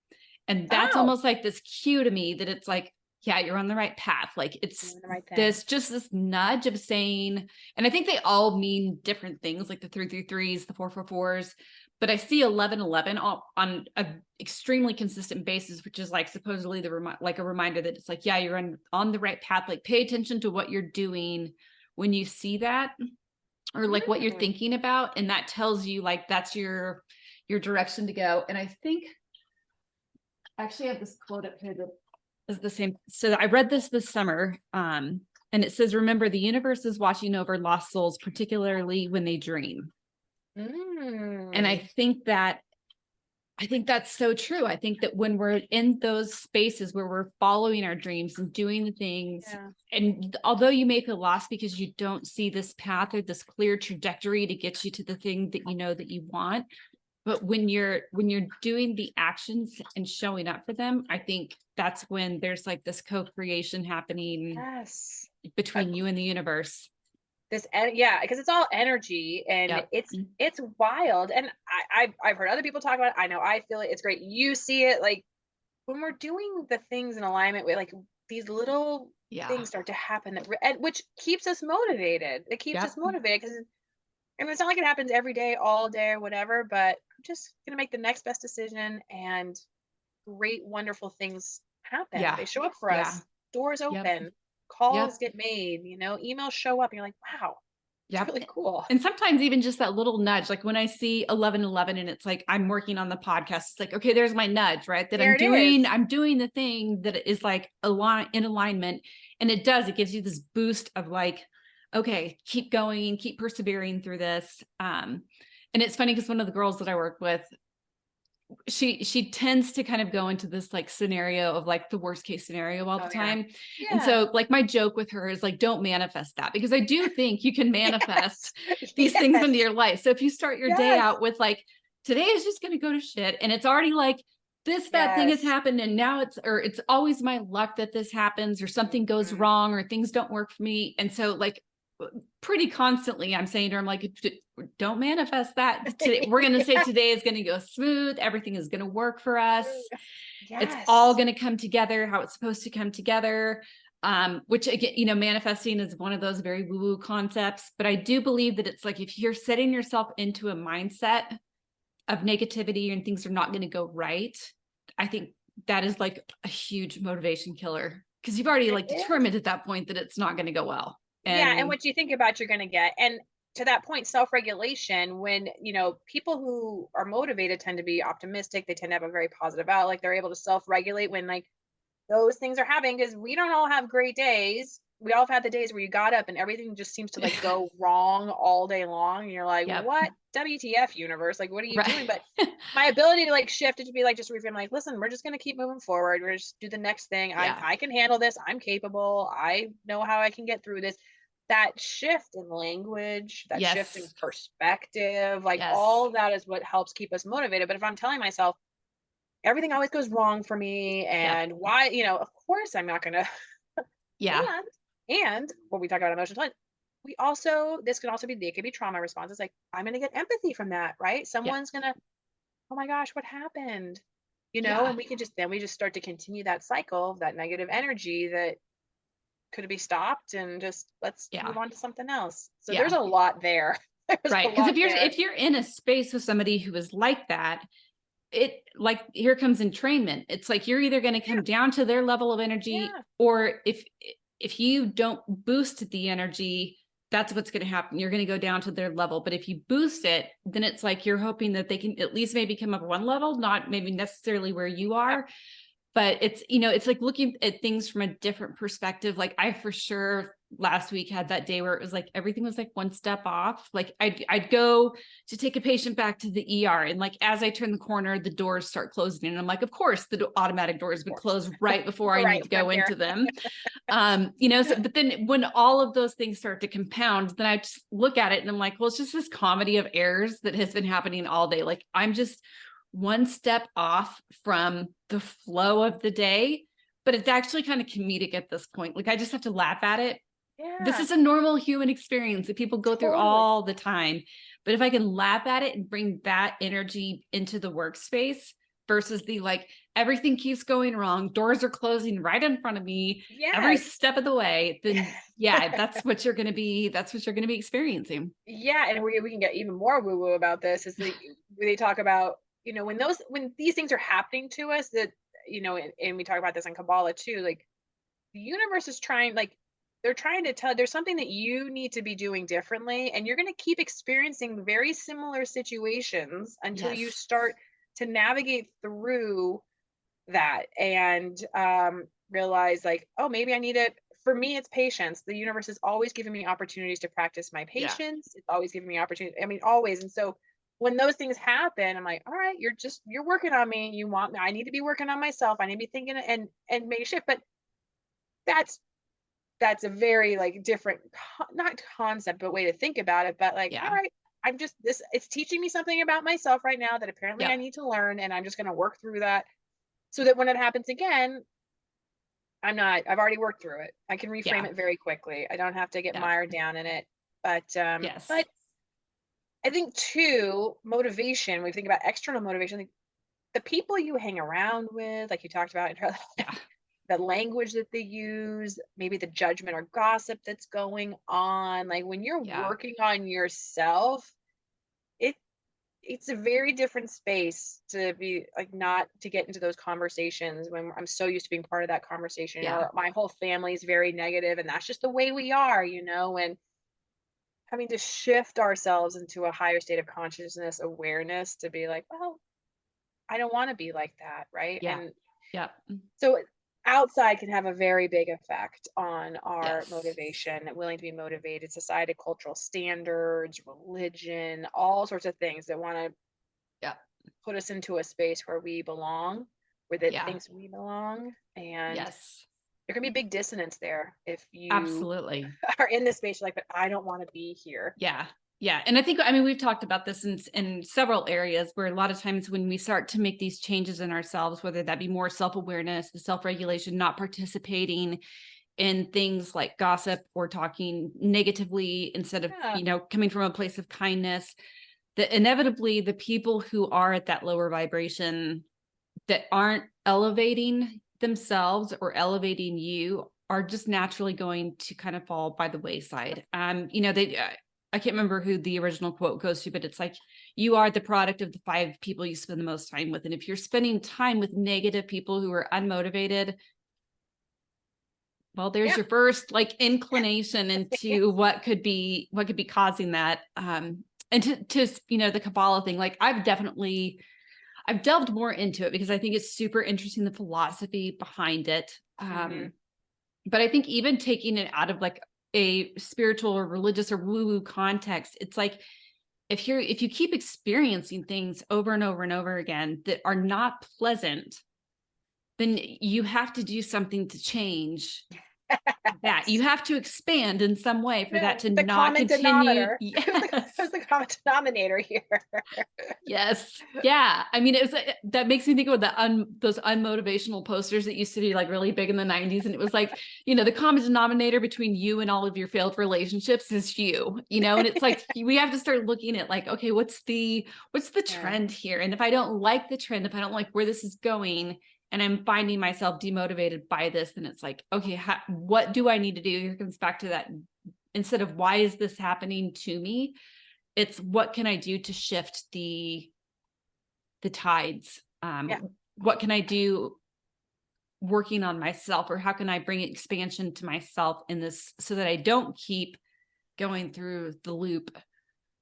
And that's Oh, almost like this cue to me that it's like, yeah, you're on the right path. Like it's doing the right thing. this nudge of saying, and I think they all mean different things, like the 333s, the 444s. But I see 1111 on a extremely consistent basis, which is like supposedly like a reminder that it's like, yeah, you're on the right path. Like pay attention to what you're doing when you see that, or like what you're Mm, thinking about, and that tells you like that's your direction to go. And I think actually I have this quote up here that is the same. So I read this summer, and it says, remember, the universe is watching over lost souls, particularly when they dream. And mm, I think that's so true. I think that when we're in those spaces where we're following our dreams and doing the things, yeah. and although you may feel lost because you don't see this path or this clear trajectory to get you to the thing that you know that you want, but when you're doing the actions and showing up for them, I think that's when there's like this co-creation happening Yes. between you and the universe. Yeah, because it's all energy and Yep. it's wild. And I've heard other people talk about it. I know I feel it. It's great. You see it like when we're doing the things in alignment with like these little Yeah. things start to happen and which keeps us motivated. It keeps us Yep. motivated because I mean, it's not like it happens every day, all day, or whatever. But I'm just gonna make the next best decision, and great, wonderful things happen. Yeah. They show up for Yeah. us. Doors Yep. open. Calls Yep. get made. Emails show up. And you're like, wow. It's Yep. really cool. And sometimes even just that little nudge, like when I see 11:11 and it's like, I'm working on the podcast, it's like, okay, there's my nudge, right? That There it is. I'm doing the thing that is like in alignment. And it gives you this boost of like, okay, keep going, keep persevering through this. And it's funny because one of the girls that I work with, she tends to kind of go into this like scenario of like the worst case scenario all the Oh yeah. time. And Yeah. so like my joke with her is like, don't manifest that, because I do think you can Yes. manifest these things Yes. into your life. So if you start your day Yes. out with like, today is just going to go to shit, and it's already like, this bad thing has Yes. happened, and now it's always my luck that this happens, or something goes Mhm. wrong, or things don't work for me. And so like pretty constantly I'm saying to her, I'm like, don't manifest that today. We're going to say Yes. today is going to go smooth. Everything is going to work for us. It's all Yes. going to come together how it's supposed to come together. Which again, manifesting is one of those very woo-woo concepts, but I do believe that it's like, if you're setting yourself into a mindset of negativity and things are not going to go right, I think that is like a huge motivation killer, because you've already It like is. determined at that point that it's not going to go well. Yeah, and And what you think about, you're gonna get. And to that point, self-regulation, when, people who are motivated tend to be optimistic, they tend to have a very positive outlook. They're able to self-regulate when like those things are happening, because we don't all have great days. We all have had the days where you got up and everything just seems to like go wrong all day long. And you're like, yep. what? WTF universe? Like, what are you Right. doing? But my ability to like shift it to be like, just reframe, like, listen, we're just gonna keep moving forward. We're just do the next thing. I Yeah. I can handle this. I'm capable. I know how I can get through this. That shift in language, that shift in Yes. perspective, like Yes. all that is what helps keep us motivated. But if I'm telling myself everything always goes wrong for me, Yep. and why, of course I'm not gonna. Yeah. And when we talk about emotional intelligence, we also, this can also be, they could be trauma responses. Like, I'm gonna get empathy from that, right? Yep. Someone's gonna, oh my gosh, what happened? Yeah. And we can just, then we just start to continue that cycle, that negative energy that could be stopped, and just let's Yeah. move on to something else. So there's Yeah. a lot there. There's a Right. Because lot there. if you're in a space with somebody who is like that, it like, here comes entrainment. It's like you're either going to Yeah, come down to their level of energy, yeah, or if you don't boost the energy, that's what's going to happen. You're going to go down to their level. But if you boost it, then it's like you're hoping that they can at least maybe come up one level, not maybe necessarily where you yeah, are. But it's, it's like looking at things from a different perspective. Like I for sure last week had that day where it was like everything was like one step off. Like I'd go to take a patient back to the ER, and like as I turn the corner, the doors start closing, and I'm like, of course the automatic doors of would course. close right before I Right, need to right go there. into them. So, but then when all of those things start to compound, then I just look at it and I'm like, well, it's just this comedy of errors that has been happening all day. Like I'm just one step off from the flow of the day, but it's actually kind of comedic at this point. Like I just have to laugh at it. This Yeah, is a normal human experience that people go through totally. all the time. But if I can laugh at it and bring that energy into the workspace versus the like, everything keeps going wrong, doors are closing right in front of me every Yes. step of the way, then yeah, that's what you're going to be experiencing. Yeah, and we can get even more woo woo about this. Is they talk about, when these things are happening to us, that, and we talk about this in Kabbalah too. Like, the universe is trying, like, they're trying to tell, there's something that you need to be doing differently, and you're going to keep experiencing very similar situations until you Yes. start to navigate through that, and realize like, oh, maybe I need it. For me, it's patience. The universe is always giving me opportunities to practice my Yeah. patience. It's always giving me opportunity, I mean, always. And so when those things happen, I'm like, all right, you're working on me. You want me, I need to be working on myself. I need to be thinking and make a shift. But that's that's a very like different, not concept, but way to think about it. But like, all Yeah. right, I'm just this, it's teaching me something about myself right now that apparently I Yep. need to learn, and I'm just going to work through that, so that when it happens again, I've already worked through it. I can reframe Yeah. it very quickly. I don't have to get Yeah. mired down in it. Yes. But I think too, motivation, when we think about external motivation, like the people you hang around with, like you talked about, Yeah. the language that they use, maybe the judgment or gossip that's going on. Like when you're Yeah. working on yourself, it it's a very different space to be like, not to get into those conversations when I'm so used to being part of that conversation, Yeah. or my whole family is very negative and that's just the way we are, and having to shift ourselves into a higher state of consciousness awareness to be like, well, I don't want to be like that, right? Yeah. And Yep. so outside can have a very big effect on our Yes. motivation, willing to be motivated, society, cultural standards, religion, all sorts of things that want to Yep. put us into a space where we belong, where that Yeah. thinks we belong. And Yes. there can be big dissonance there if you Absolutely. are in this space, you're like, but I don't want to be here. Yeah. Yeah. And I think, I mean, we've talked about this in several areas where a lot of times when we start to make these changes in ourselves, whether that be more self-awareness, the self-regulation, not participating in things like gossip or talking negatively instead of, Yeah. coming from a place of kindness, that inevitably the people who are at that lower vibration that aren't elevating themselves or elevating you are just naturally going to kind of fall by the wayside. They I can't remember who the original quote goes to, but it's like, you are the product of the 5 people you spend the most time with. And if you're spending time with negative people who are unmotivated, well, there's Yeah. your first like inclination into what could be causing that. And to the Kabbalah thing, like I've delved more into it because I think it's super interesting, the philosophy behind it. Hmm. But I think even taking it out of like a spiritual or religious or woo-woo context, it's like if you keep experiencing things over and over and over again that are not pleasant, then you have to do something to change that. You have to expand in some way for Yeah, that to the not common continue. denominator. Who's Yes. the common denominator here? Yes. Yeah. I mean, that makes me think of those unmotivational posters that used to be like really big in the 90s. And it was like, the common denominator between you and all of your failed relationships is and it's like, we have to start looking at like, okay, what's the Yeah, trend here? And if I don't like the trend, if I don't like where this is going, and I'm finding myself demotivated by this, then it's like, okay, what do I need to do? Here comes back to that. Instead of why is this happening to me? It's what can I do to shift the tides? yeah, What can I do working on myself, or how can I bring expansion to myself in this so that I don't keep going through the loop,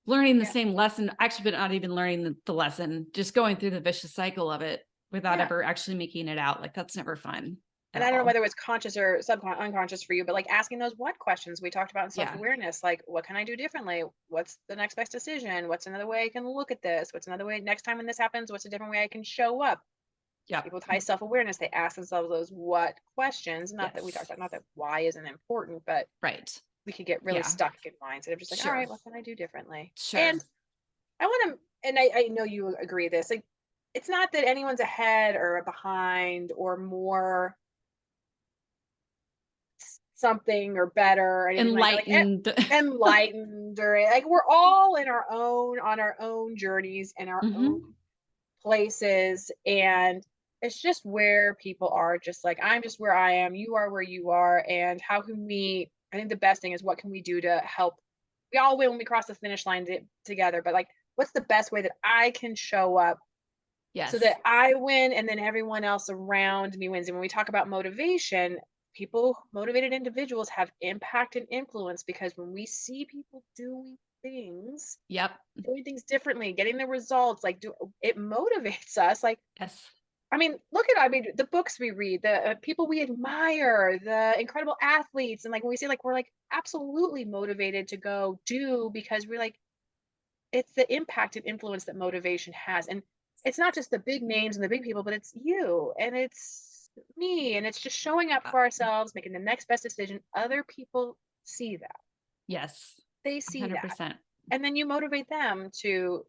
learning the yeah, same lesson, actually, but not even learning the lesson, just going through the vicious cycle of it without yeah. ever actually making it out. Like that's never fun And at I don't know all. whether it was conscious or unconscious for you, but like asking those what questions we talked about in self Yeah. awareness, like what can I do differently? What's the next best decision? What's another way I can look at this? What's another way next time when this happens? What's a different way I can show up? Yep. People with high self awareness, they ask themselves those what questions. Not that we talked Yes. about, not that why isn't important, but Right. we could get really Yeah. stuck in mindset of just like, all Sure. right, what can I do differently? Sure. And I want to, and I know you agree this, like, it's not that anyone's ahead or behind or more something or better or anything like that. Like Enlightened. enlightened or like we're all in our own on our own journeys and our own Hmm. places. And it's just where people are, just like I'm just where I am, you are where you are. And how can we, I think the best thing is what can we do to help? We all win when we cross the finish line together, but like what's the best way that I can show up so Yes. that I win and then everyone else around me wins? And when we talk about motivation, people, motivated individuals have impact and influence because when we see people Yep. doing things differently, getting the results, like it motivates us. Like, Yes. I mean, look at, I mean, the books we read, the people we admire, the incredible athletes. And like when we see, like, we're like absolutely motivated to go do because we're like, it's the impact and influence that motivation has. And it's not just the big names and the big people, but it's you and it's me. And it's just showing up Uh, for ourselves, making the next best decision. Other people see that. Yes. They see that. 100%. And then you motivate them to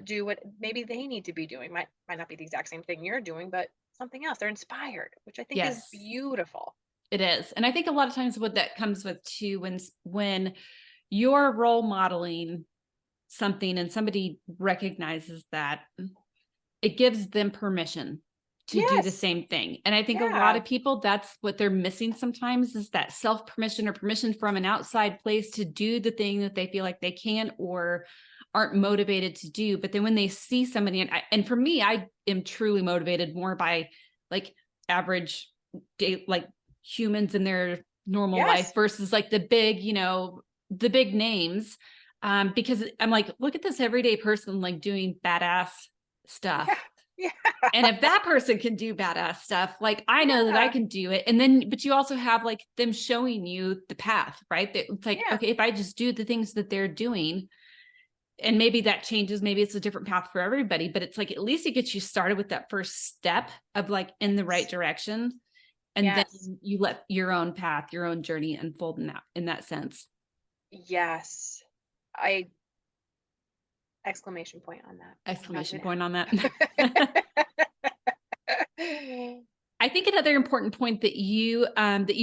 do what maybe they need to be doing. Might not be the exact same thing you're doing, but something else. They're inspired, which I think is Yes, beautiful. it is. And I think a lot of times what that comes with too, when you're role modeling something and somebody recognizes that, it gives them permission to do the Yes. same thing. And I think a lot Yeah. of people, that's what they're missing sometimes, is that self permission or permission from an outside place to do the thing that they feel like they can or aren't motivated to do. But then when they see somebody, and for me, I am truly motivated more by like average day, like humans in their normal life Yes. versus like the big, the big names, because I'm like, look at this everyday person, like doing badass stuff. Yeah. Yeah. And if that person can do badass stuff, like I know that I Yeah. can do it. And then, but you also have like them showing you the path, right? That it's like, Yeah. okay, if I just do the things that they're doing, and maybe that changes, maybe it's a different path for everybody, but it's like, at least it gets you started with that first step of like in the right direction. And then Yes. you let your own path, your own journey unfold in that sense. Yes. I exclamation point on that. Exclamation point on that. Not I think another important point that you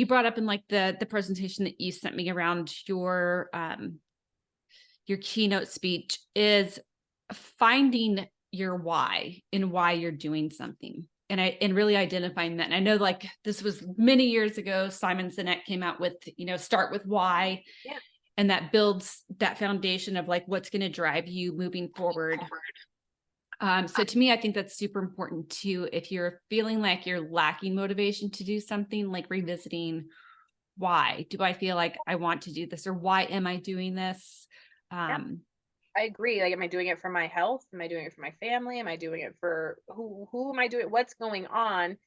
brought up in like the presentation that you sent me around your keynote speech is finding your why and why you're doing something. And really identifying that. And I know like this was many years ago, Simon Sinek came out with, start with why. Yeah. And that builds that foundation of like what's going to drive you moving forward. So to me, I think that's super important too. If you're feeling like you're lacking motivation to do something, like revisiting, why do I feel like I want to do this, or why am I doing this? Yeah. I agree. Like, am I doing it for my health? Am I doing it for my family? Am I doing it for who am I doing? What's going on?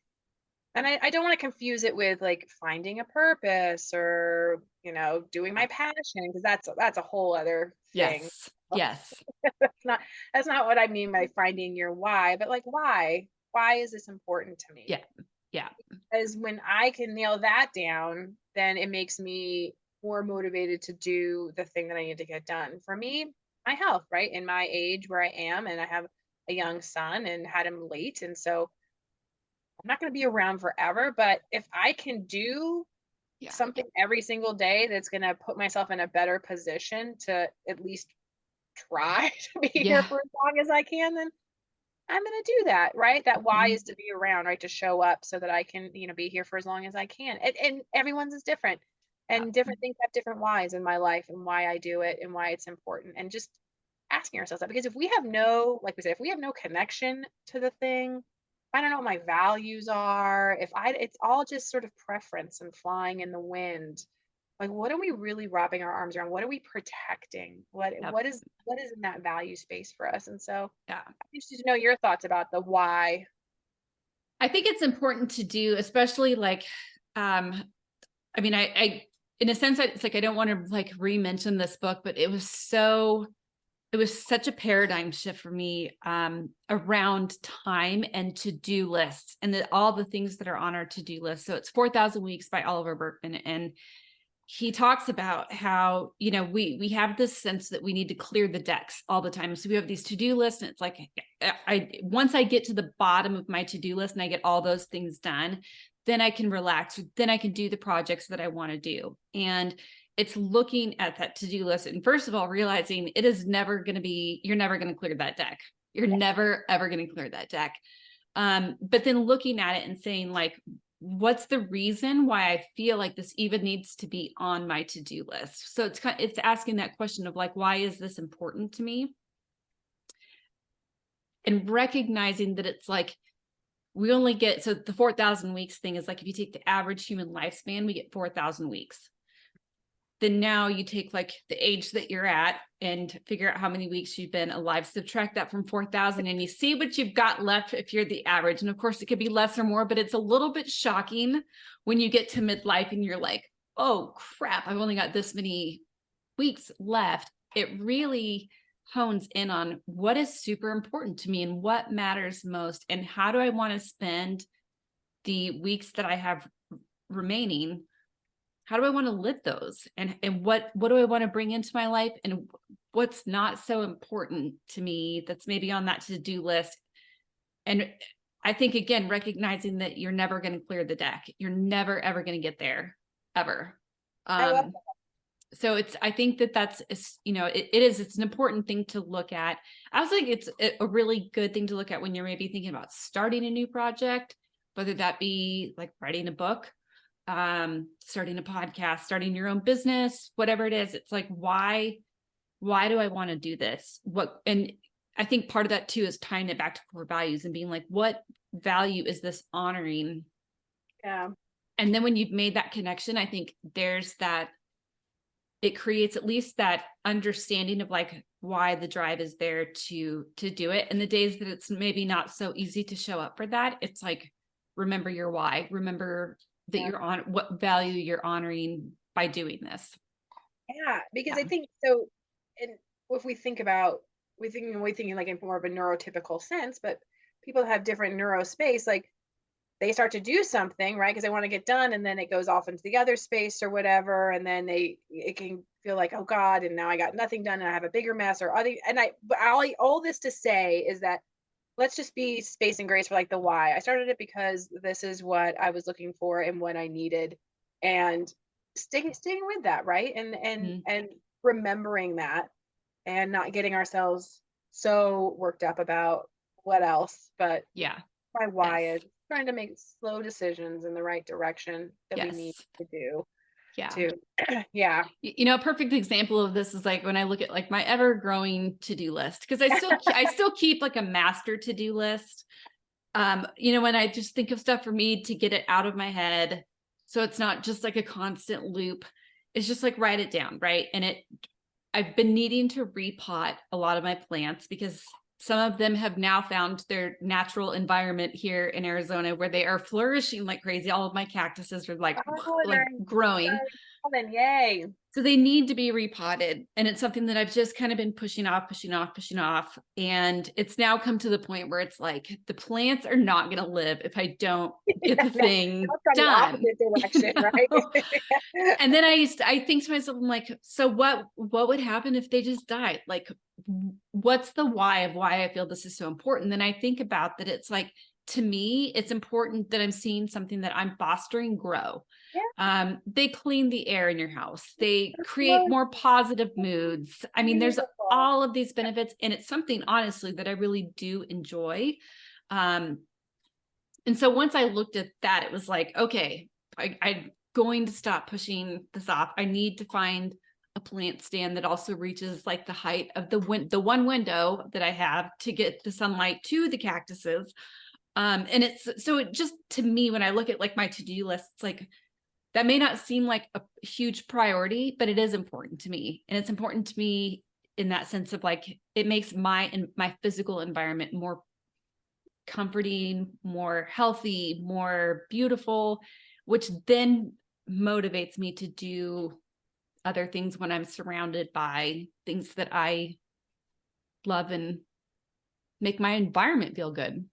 And I don't want to confuse it with like finding a purpose or, doing my passion, because that's a whole other thing. Yes. Yes. That's not that's not what I mean by finding your why, but like why? Why is this important to me? Yeah. Yeah. Because when I can nail that down, then it makes me more motivated to do the thing that I need to get done. For me, my health, right? In my age where I am, and I have a young son and had him late. And so I'm not going to be around forever. But if I can do Yeah. something every single day that's going to put myself in a better position to at least try to be here Yeah. for as long as I can, then I'm going to do that, right? That why Mhm. is to be around, right? To show up so that I can, be here for as long as I can. And everyone's is different. Yeah. And different things have different whys in my life and why I do it and why it's important. And just asking ourselves that, because if we have no, like we said, if we have no connection to the thing, I don't know what my values are. It's all just sort of preference and flying in the wind. Like, what are we really wrapping our arms around? What are we protecting? What Yep. what is in that value space for us? And so Yeah. I'm interested to know your thoughts about the why. I think it's important to do, especially like, I mean, I in a sense, it's like, I don't want to like re-mention this book, but it was such a paradigm shift for me around time and to-do lists, and all the things that are on our to-do list. So it's 4,000 Weeks by Oliver Burkeman. And he talks about how, we have this sense that we need to clear the decks all the time. So we have these to-do lists, and it's like, once I get to the bottom of my to-do list and I get all those things done, then I can relax, then I can do the projects that I want to do. And it's looking at that to-do list, and first of all, realizing it is never going to be, you're never going to clear that deck. You're never, ever going to clear that deck. But then looking at it and saying like, what's the reason why I feel like this even needs to be on my to-do list? So it's asking that question of like, why is this important to me? And recognizing that it's like, we only get, so the 4,000 weeks thing is like, if you take the average human lifespan, we get 4,000 weeks. Then now you take like the age that you're at and figure out how many weeks you've been alive, subtract that from 4,000, and you see what you've got left if you're the average. And of course it could be less or more, but it's a little bit shocking when you get to midlife and you're like, oh crap, I've only got this many weeks left. It really hones in on what is super important to me and what matters most, and how do I want to spend the weeks that I have remaining. How do I want to live those? And what do I want to bring into my life? And what's not so important to me that's maybe on that to-do list? And I think, again, recognizing that you're never going to clear the deck. You're never, ever going to get there, ever. I love So I think that's, it's an important thing to look at. I also think it's a really good thing to look at when you're maybe thinking about starting a new project, whether that be like writing a book, starting a podcast, starting your own business, whatever it is. It's like, why do I want to do this? And I think part of that too is tying it back to core values and being like, what value is this honoring? Yeah. And then when you've made that connection, I think there's that it creates at least that understanding of like why the drive is there to do it. And the days that it's maybe not so easy to show up for that, it's like, remember your why, remember that Yeah. you're on what value you're honoring by doing this. Yeah, because Yeah. I think so. And if we think about, we thinking like in more of a neurotypical sense, but people have different neurospace, like they start to do something, right? Because they want to get done, and then it goes off into the other space or whatever, and then it can feel like, oh God, and now I got nothing done, and I have a bigger mess, or other. And but all this to say is that let's just be space and grace for like the why. I started it because this is what I was looking for and what I needed, and staying with that, right? Mhm. And remembering that, and not getting ourselves so worked up about what else, but Yeah. my why Yes. is trying to make slow decisions in the right direction that we need Yes. to do Yeah. to yeah. You know, a perfect example of this is like when I look at like my ever growing to-do list, because I still keep like a master to-do list. You know, when I just think of stuff for me to get it out of my head, so it's not just like a constant loop. It's just like write it down, right? And I've been needing to repot a lot of my plants because some of them have now found their natural environment here in Arizona where they are flourishing like crazy. All of my cactuses are like Oh, like nice. growing. Colin, yay. So they need to be repotted. And it's something that I've just kind of been pushing off, pushing off, pushing off. And it's now come to the point where it's like the plants are not going to live if I don't get Yeah, the no, thing that's from the done. opposite direction, You right? know? And then I think to myself, I'm like, so what would happen if they just died? Like, what's the why of why I feel this is so important? Then I think about that. It's like, to me, it's important that I'm seeing something that I'm fostering grow. Yeah, They clean the air in your house. They that's create really more positive moods. I mean, there's beautiful. all of these benefits, and it's something honestly that I really do enjoy. Um, and so once I looked at that, it was like, okay, I'm going to stop pushing this off. I need to find a plant stand that also reaches like the height of the one window that I have to get the sunlight to the cactuses. And it's so it just, to me, when I look at like my to-do list, it's like that may not seem like a huge priority, but it is important to me. And it's important to me in that sense of like, it makes my physical environment more comforting, more healthy, more beautiful, which then motivates me to do other things when I'm surrounded by things that I love and make my environment feel good.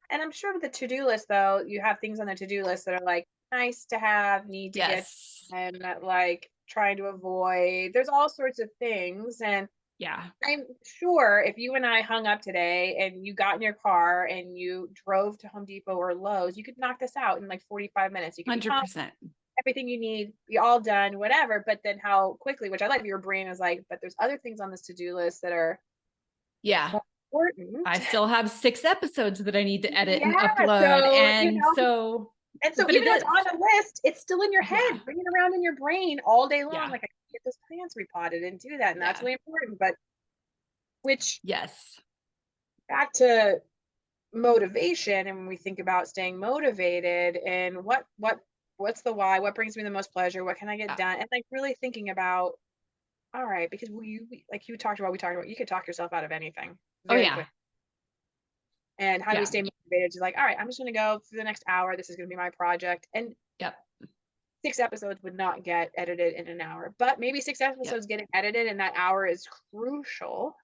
And I'm sure with the to-do list though, you have things on the to-do list that are like nice to have, need to get, Yes. and that like trying to avoid. There's all sorts of things. And Yeah. I'm sure if you and I hung up today and you got in your car and you drove to Home Depot or Lowe's, you could knock this out in like 45 minutes. You could be home, 100%. everything you need, be all done, whatever. But then how quickly, which I like, your brain is like, but there's other things on this to-do list that are Yeah. important. I still have 6 episodes that I need to edit and Yeah. upload. So, And so, and so but even it though it's is. on the list, it's still in your Yeah. head, bringing around in your brain all day long. Yeah. Like I can get those plants repotted and do that. And that's Yeah. really important. But which Yes. back to motivation, and when we think about staying motivated and what's the why, what brings me the most pleasure, what can I get Yeah. done, and like really thinking about, all right, because like you talked about, we talked about, you could talk yourself out of anything Oh, very yeah. quick. And how do we Yeah. stay motivated to like, all right, I'm just going to go for the next hour, this is going to be my project. And Yep. 6 episodes would not get edited in an hour, but maybe six Yep. episodes getting edited, and that hour is crucial.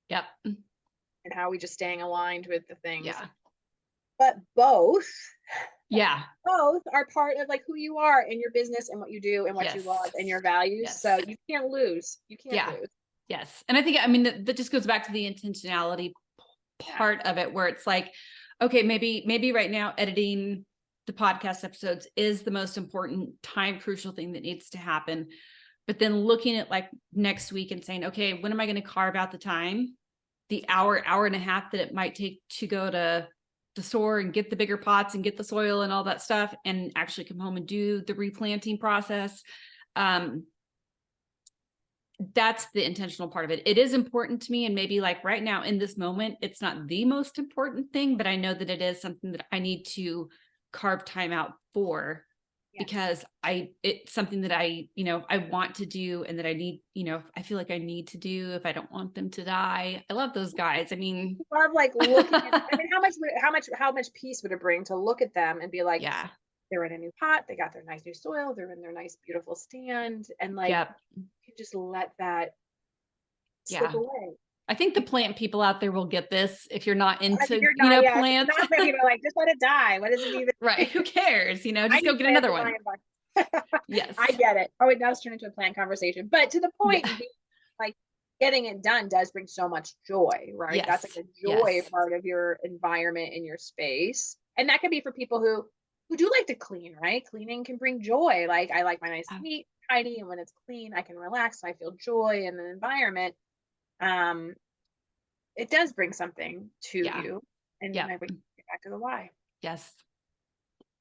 Yep. And how are we just staying aligned with the things, Yeah. but Yeah. both are part of like who you are in your business and what you do and what you love Yes. and your values. So Yes. you can't lose. You can't Yeah. lose. Yes. And I think, I mean, that just goes back to the intentionality Yeah. part of it, where it's like, okay, maybe right now editing the podcast episodes is the most important time crucial thing that needs to happen. But then looking at like next week and saying, okay, when am I going to carve out the time, the hour and a half that it might take to go to the store and get the bigger pots and get the soil and all that stuff, and actually come home and do the replanting process. That's the intentional part of it. It is important to me. And maybe like right now in this moment, it's not the most important thing, but I know that it is something that I need to carve time out for. Yes. because it's something that I want to do and that I need, I feel like I need to do if I don't want them to die. I love those guys. I mean, Love like looking at, I mean, how much peace would it bring to look at them and be like, yeah. they're in a new pot, they got their nice new soil, they're in their nice, beautiful stand, and like Yep. you just let that slip Yeah. away. I think the plant people out there will get this if you're not I think into, you're not, yeah, plants. not many people are like, just let it die. What does it even? Right. Who cares? I Just go need get plants another in my one. environment. Yes. I get it. Oh, it does turn into a plant conversation. But to the Yeah. point, like getting it done does bring so much joy, right? That's like Yes. the joy Yes. part of your environment and your space. And that can be for people who do like to clean, right? Cleaning can bring joy. Like I like my nice neat, tidy, and when it's clean, I can relax. I feel joy in the environment. Um, it does bring something to Yeah. you. And Yeah. I would get back to the why. Yes.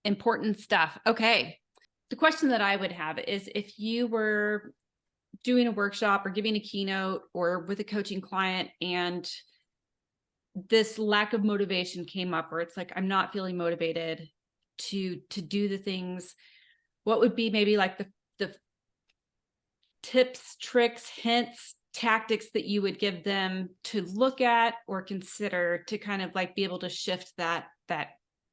Important stuff. Okay. The question that I would have is if you were doing a workshop or giving a keynote or with a coaching client and this lack of motivation came up, where it's like, I'm not feeling motivated to do the things, what would be maybe like the tips, tricks, hints, tactics that you would give them to look at or consider to kind of like be able to shift that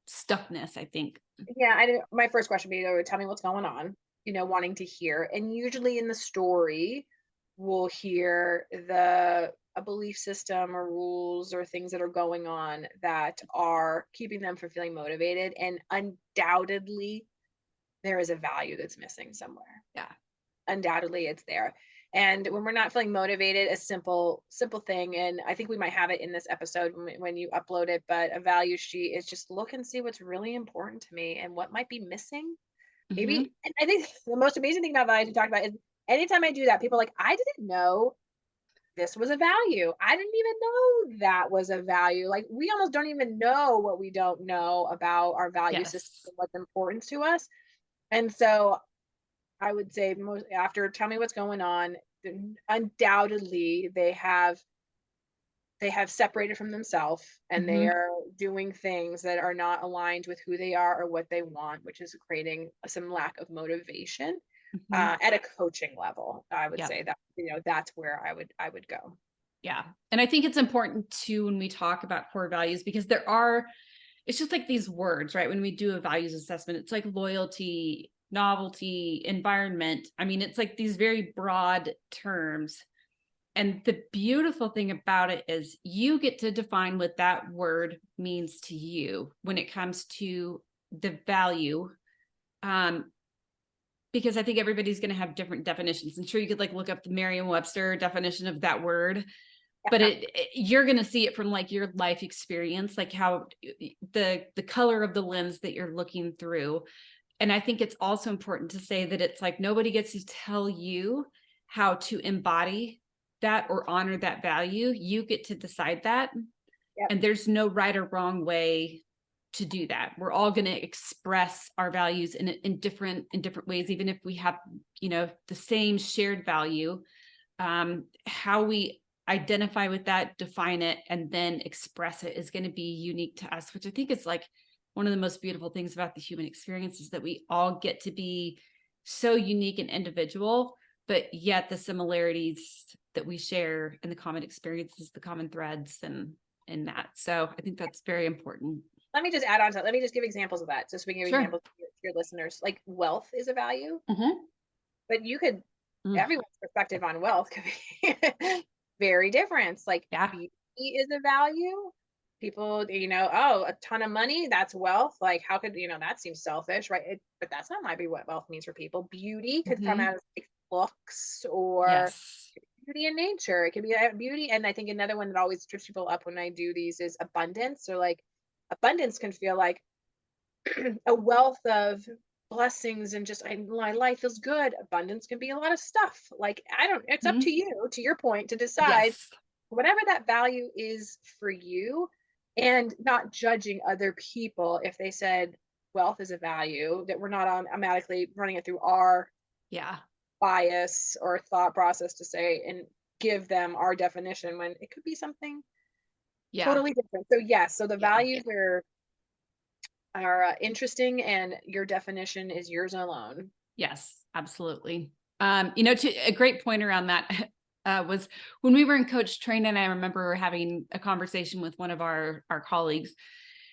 stuckness, I think. Yeah, my first question would be, tell me what's going on, wanting to hear. And usually in the story, we'll hear a belief system or rules or things that are going on that are keeping them from feeling motivated. And undoubtedly, there is a value that's missing somewhere. Yeah. Undoubtedly, it's there. And when we're not feeling motivated, a simple thing, and I think we might have it in this episode when you upload it, but a value sheet is just look and see what's really important to me and what might be missing. Hmm. Maybe, and I think the most amazing thing about values we talked about is anytime I do that, people are like, I didn't know this was a value. I didn't even know that was a value. Like we almost don't even know what we don't know about our value system Yes. and what's important to us. And so I would say most after tell me what's going on, then undoubtedly they have separated from themselves and they Hmm. are doing things that are not aligned with who they are or what they want, which is creating some lack of motivation Hmm. at a coaching level. I would Yep. say that that's where I would go. Yeah. And I think it's important too when we talk about core values because it's just like these words, right? When we do a values assessment, it's like loyalty, novelty, environment. I mean, it's like these very broad terms. And the beautiful thing about it is you get to define what that word means to you when it comes to the value. Because I think everybody's going to have different definitions. I'm sure you could like look up the Merriam-Webster definition of that word, but you're going to see it from like your life experience, like how the color of the lens that you're looking through. And I think it's also important to say that it's like nobody gets to tell you how to embody that or honor that value. You get to decide that. Yep. And there's no right or wrong way to do that. We're all going to express our values in different ways, even if we have, the same shared value. How we identify with that, define it, and then express it is going to be unique to us, which I think is like one of the most beautiful things about the human experience is that we all get to be so unique and individual, but yet the similarities that we share and the common experiences, the common threads and that. So I think that's very important. Let me just add on to that. Let me just give examples of that. Just so we can give Sure. examples to your listeners. Like wealth is a value, Mm-hmm. but you could Mm. everyone's perspective on wealth could be very different. Like Yeah. beauty is a value. People, oh, a ton of money, that's wealth. Like, how could, that seems selfish, right? But that's not might be what wealth means for people. Beauty could come Mm-hmm. out as like looks or Yes. beauty in nature. It could be beauty. And I think another one that always trips people up when I do these is abundance. Or like abundance can feel like a wealth of blessings and just my life is good. Abundance can be a lot of stuff. Like I don't. It's up to Mm-hmm. you, to your point, to decide Yes. whatever that value is for you, and not judging other people if they said wealth is a value, that we're not automatically running it through our Yeah. bias or thought process to say and give them our definition when it could be something Yeah. totally different. So yes, so the Yeah. values are are interesting, and your definition is yours alone. Yes, absolutely. To a great point around that was when we were in coach training. I remember having a conversation with one of our colleagues.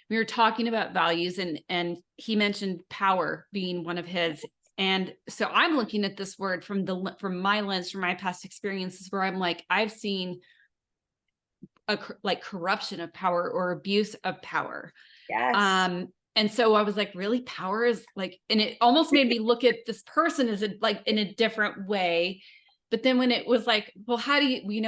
We were talking about values, and he mentioned power being one of his. And so I'm looking at this word from my lens, from my past experiences, where I'm like, I've seen like corruption of power or abuse of power. Yes. And so I was like, really, power is like, and it almost made me look at this person as like in a different way. But then when it was like, well, how do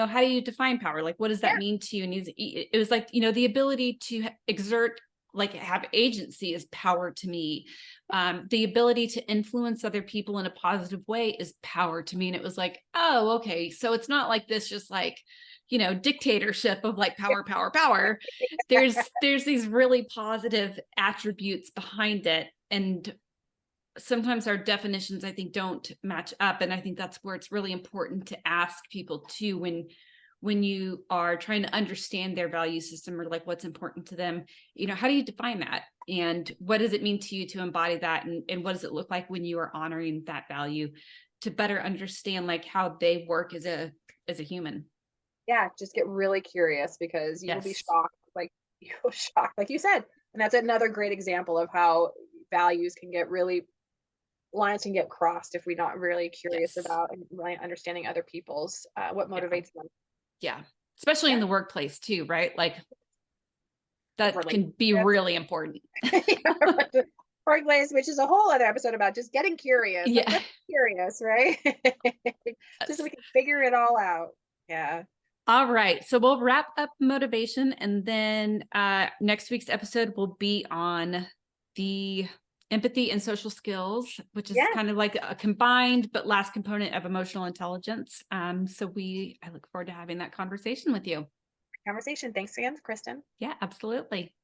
how do you define power? Like, what does that Yeah. mean to you? And it was like, the ability to exert, like have agency is power to me. The ability to influence other people in a positive way is power to me. And it was like, oh, okay. So it's not like this, just like, dictatorship of like power, power, power. There's these really positive attributes behind it. And sometimes our definitions, I think, don't match up. And I think that's where it's really important to ask people too, when you are trying to understand their value system, or like what's important to them, how do you define that? And what does it mean to you to embody that? And what does it look like when you are honoring that value, to better understand like how they work as a human? Yeah, just get really curious, because you will be Yes. shocked, like you will shocked, like you said. And that's another great example of how values can get really lines can get crossed if we're not really curious Yes. about and really understanding other people's what Yeah. motivates them. Yeah. Especially in Yeah, the workplace too, right? Like like that can be relationships. really important. Workplace, which is a whole other episode about just getting curious. Like, Yeah. let's be curious, right? Just so Yes. we can figure it all out. Yeah. All right. So we'll wrap up motivation, and then next week's episode will be on the empathy and social skills, which is Yes. kind of like a combined but last component of emotional intelligence. So I look forward to having that conversation with you. Conversation. Thanks again, Kristen. Yeah, absolutely.